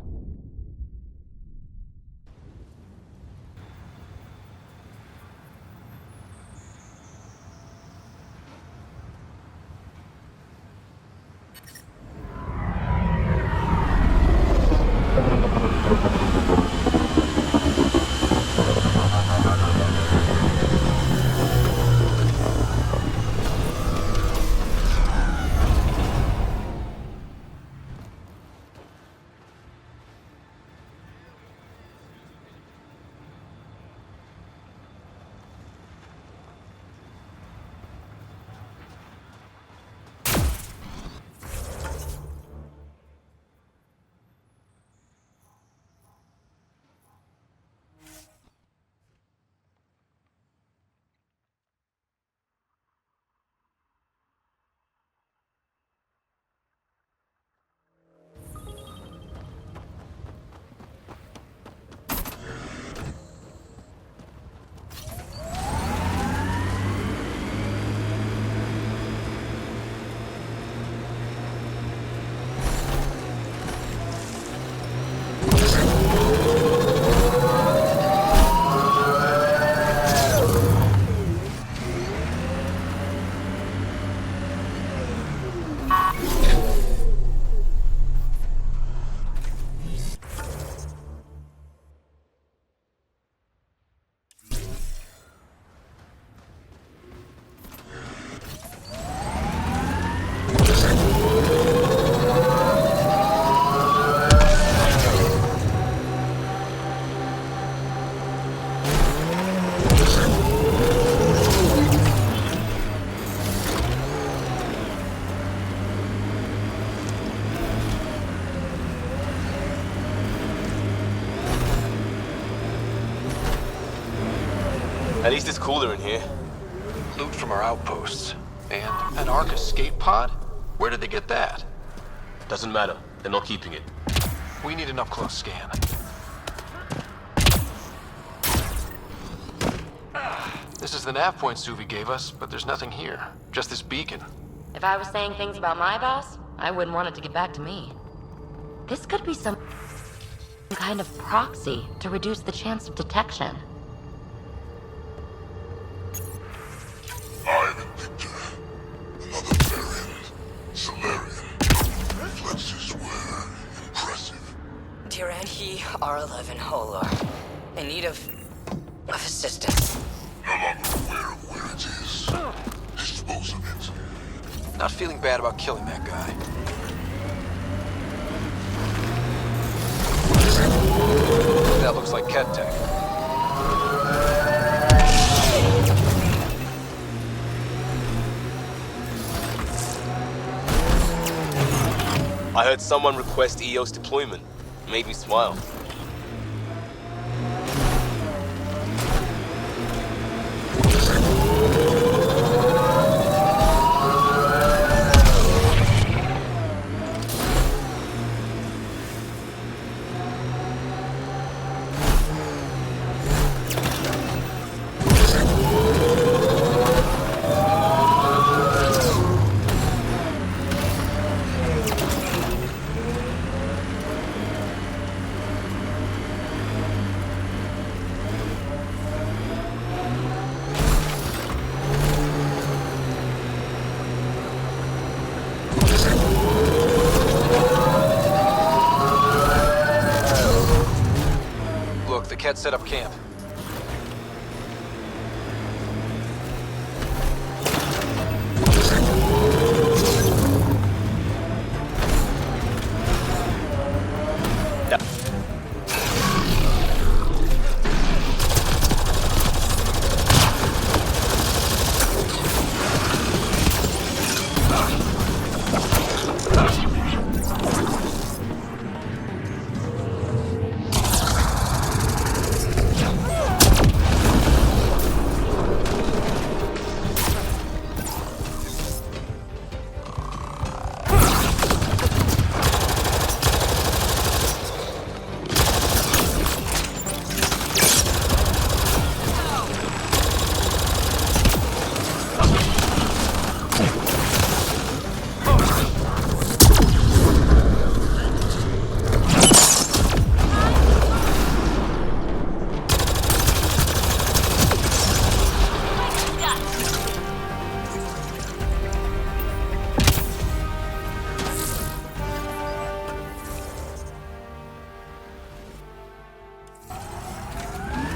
At least it's cooler in here. Loot from our outposts. And an Ark escape pod? Where did they get that? Doesn't matter. They're not keeping it. We need an up-close scan. This is the nav point Suvi gave us, but there's nothing here. Just this beacon. If I was saying things about my boss, I wouldn't want it to get back to me. This could be some kind of proxy to reduce the chance of detection. I'm Victor. Another variant. Solarian. Flexes were impressive. Dear he R11 Holor. In need of assistance. No longer aware of where it is. Dispose of it. Not feeling bad about killing that guy. That looks like Kett tech. I heard someone request EOS deployment. Made me smile. Kett set up camp.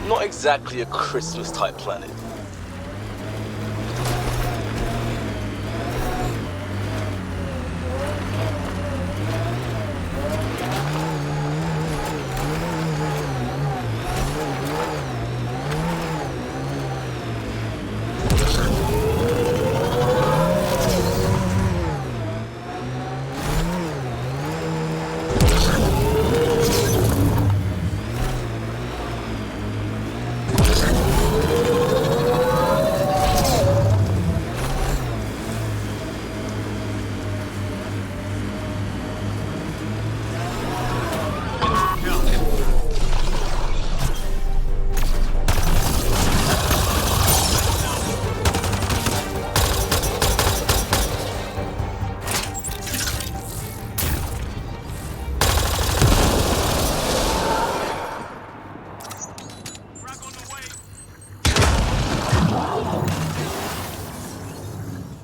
Not exactly a Christmas-type planet.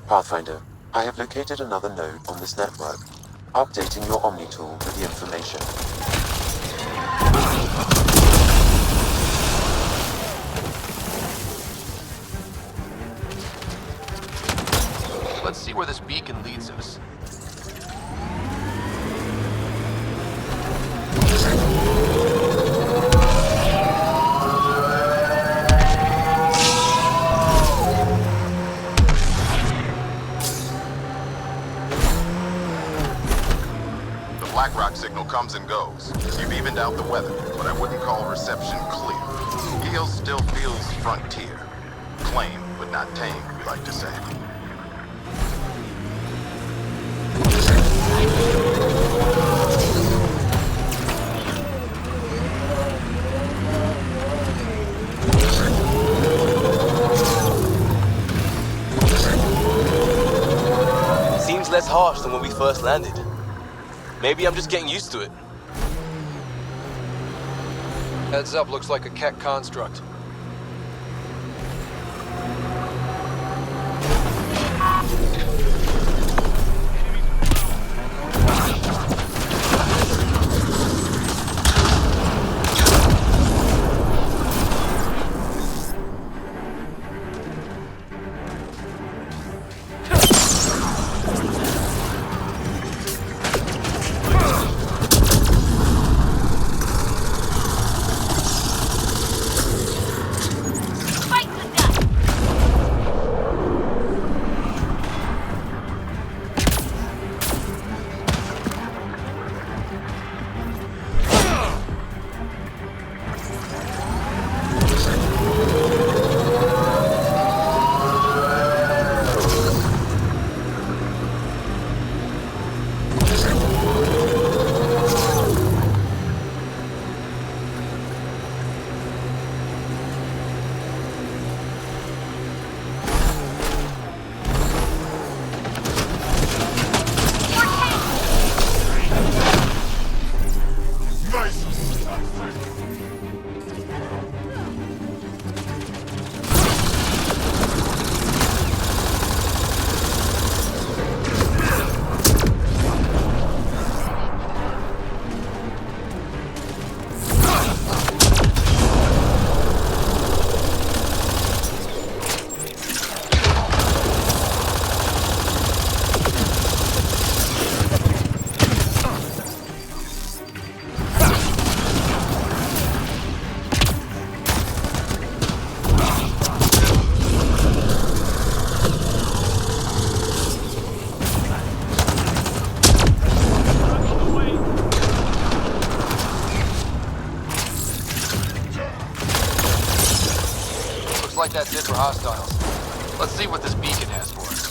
Pathfinder, I have located another node on this network. Updating your Omni tool with the information. Let's see where this beacon leads us. BlackRock signal comes and goes. You've evened out the weather, but I wouldn't call reception clear. EOS still feels frontier. Claim, but not tame, we like to say. Seems less harsh than when we first landed. Maybe I'm just getting used to it. Heads up, looks like a Kett construct. Like that's it for hostiles. Let's see what this beacon has for us.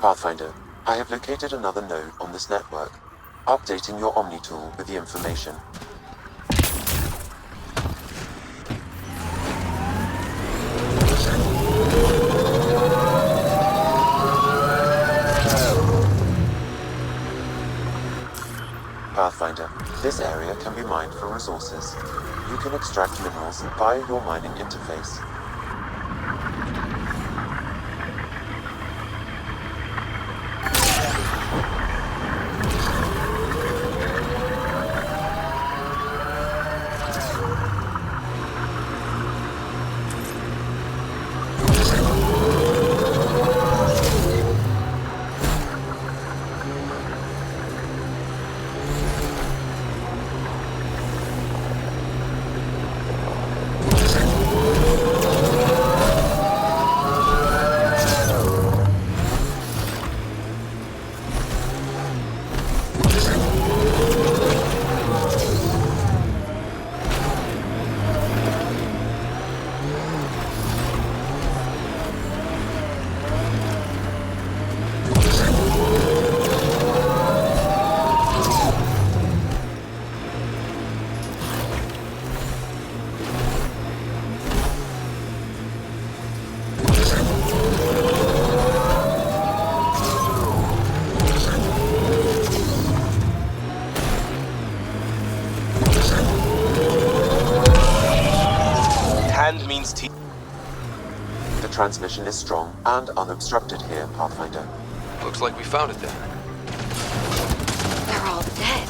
Pathfinder, I have located another node on this network. Updating your Omni tool with the information. Pathfinder, this area can be mined for resources. You can extract minerals via your mining interface. The transmission is strong and unobstructed here, Pathfinder. Looks like we found it then. They're all dead.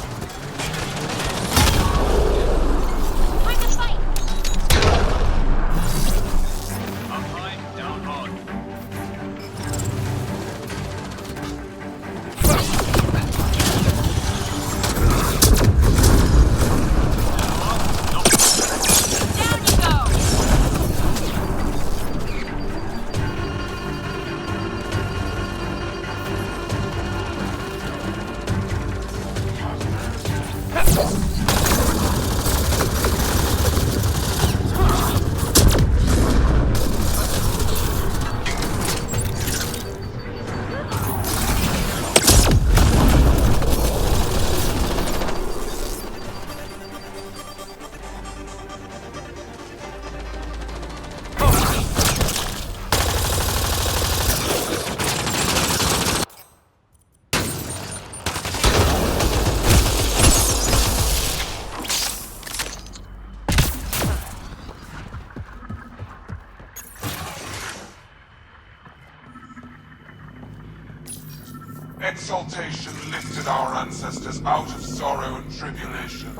exaltation lifted our ancestors out of sorrow and tribulation.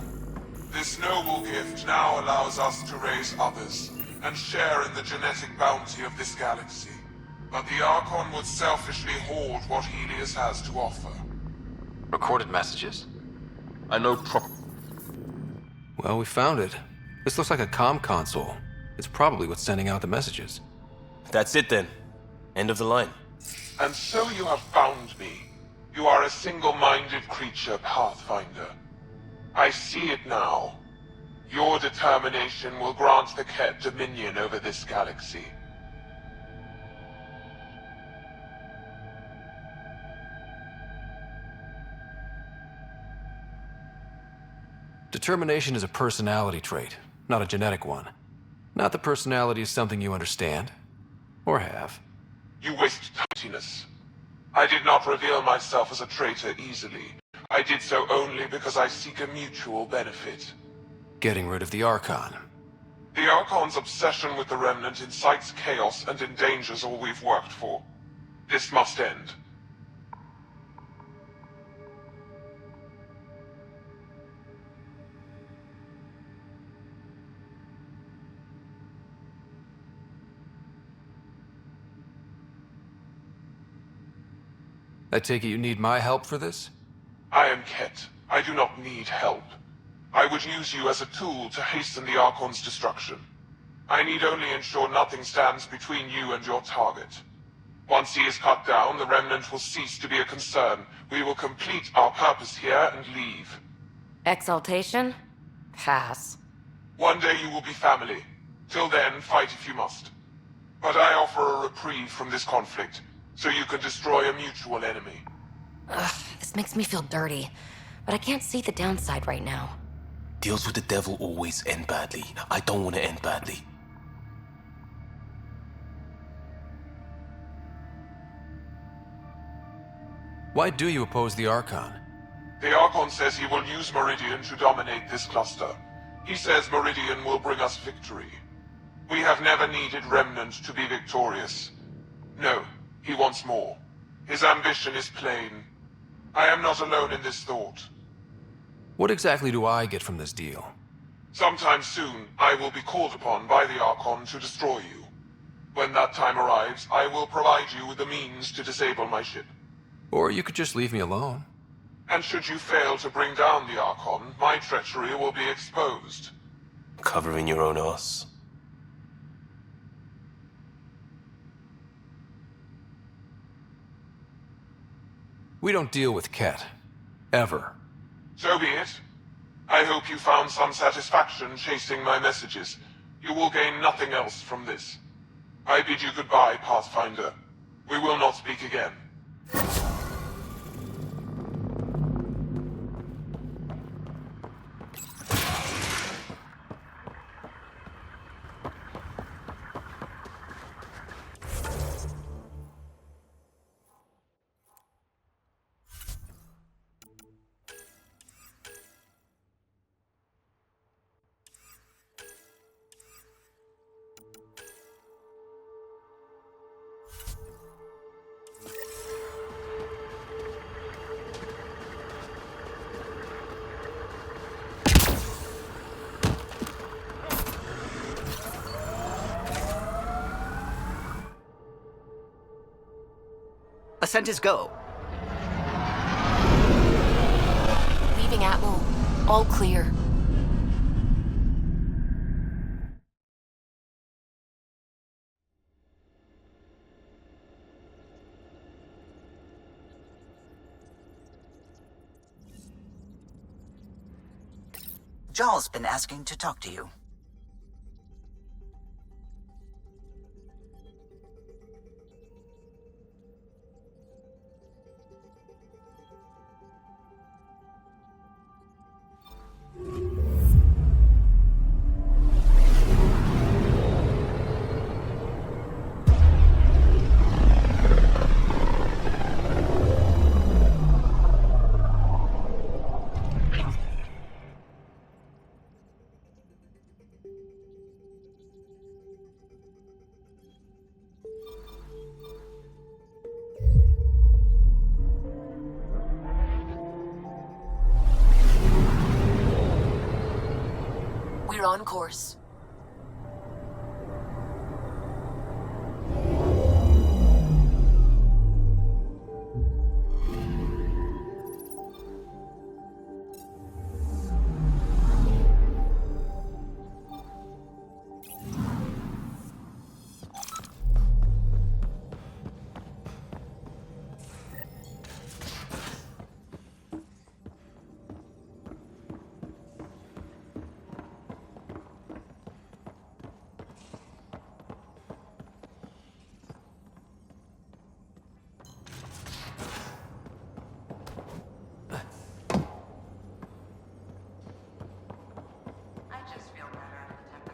This noble gift now allows us to raise others and share in the genetic bounty of this galaxy. But the Archon would selfishly hoard what Helios has to offer. Recorded messages? I know Well, we found it. This looks like a comm console. It's probably what's sending out the messages. That's it then. End of the line. And so you have found me. You are a single-minded creature, Pathfinder. I see it now. Your determination will grant the Kett dominion over this galaxy. Determination is a personality trait, not a genetic one. Not that personality is something you understand. Or have. You waste timeliness. I did not reveal myself as a traitor easily. I did so only because I seek a mutual benefit. Getting rid of the Archon. The Archon's obsession with the Remnant incites chaos and endangers all we've worked for. This must end. I take it you need my help for this? I am Kett. I do not need help. I would use you as a tool to hasten the Archon's destruction. I need only ensure nothing stands between you and your target. Once he is cut down, the Remnant will cease to be a concern. We will complete our purpose here and leave. Exaltation? Pass. One day you will be family. Till then, fight if you must. But I offer a reprieve from this conflict, so you can destroy a mutual enemy. Ugh, this makes me feel dirty, but I can't see the downside right now. Deals with the devil always end badly. I don't want to end badly. Why do you oppose the Archon? The Archon says he will use Meridian to dominate this cluster. He says Meridian will bring us victory. We have never needed Remnant to be victorious. No, he wants more. His ambition is plain. I am not alone in this thought. What exactly do I get from this deal? Sometime soon, I will be called upon by the Archon to destroy you. When that time arrives, I will provide you with the means to disable my ship. Or you could just leave me alone. And should you fail to bring down the Archon, my treachery will be exposed. Covering your own ass. We don't deal with Kett. Ever. So be it. I hope you found some satisfaction chasing my messages. You will gain nothing else from this. I bid you goodbye, Pathfinder. We will not speak again. Ascent is go. Leaving Atwell. All clear. Jaal's been asking to talk to you. We're on course.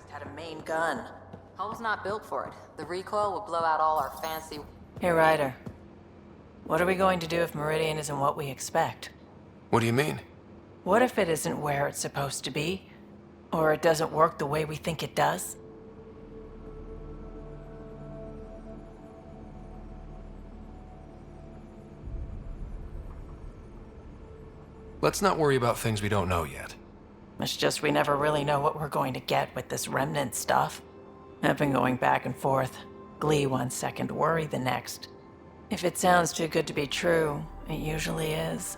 Had a main gun. Home's not built for it. The recoil will blow out all our fancy... Hey, Ryder. What are we going to do if Meridian isn't what we expect? What do you mean? What if it isn't where it's supposed to be? Or it doesn't work the way we think it does? Let's not worry about things we don't know yet. It's just we never really know what we're going to get with this remnant stuff. I've been going back and forth. Glee one second, worry the next. If it sounds too good to be true, it usually is.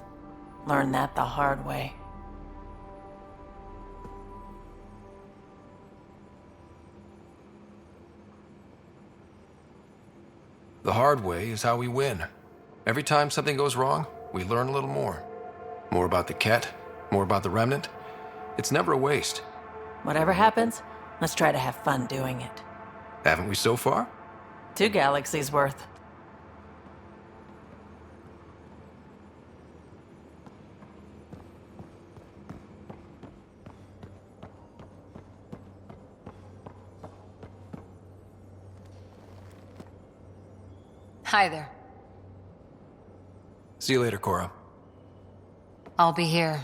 Learn that the hard way. The hard way is how we win. Every time something goes wrong, we learn a little more. More about the Kett, more about the Remnant. It's never a waste. Whatever happens, let's try to have fun doing it. Haven't we so far? 2 galaxies worth. Hi there. See you later, Cora. I'll be here.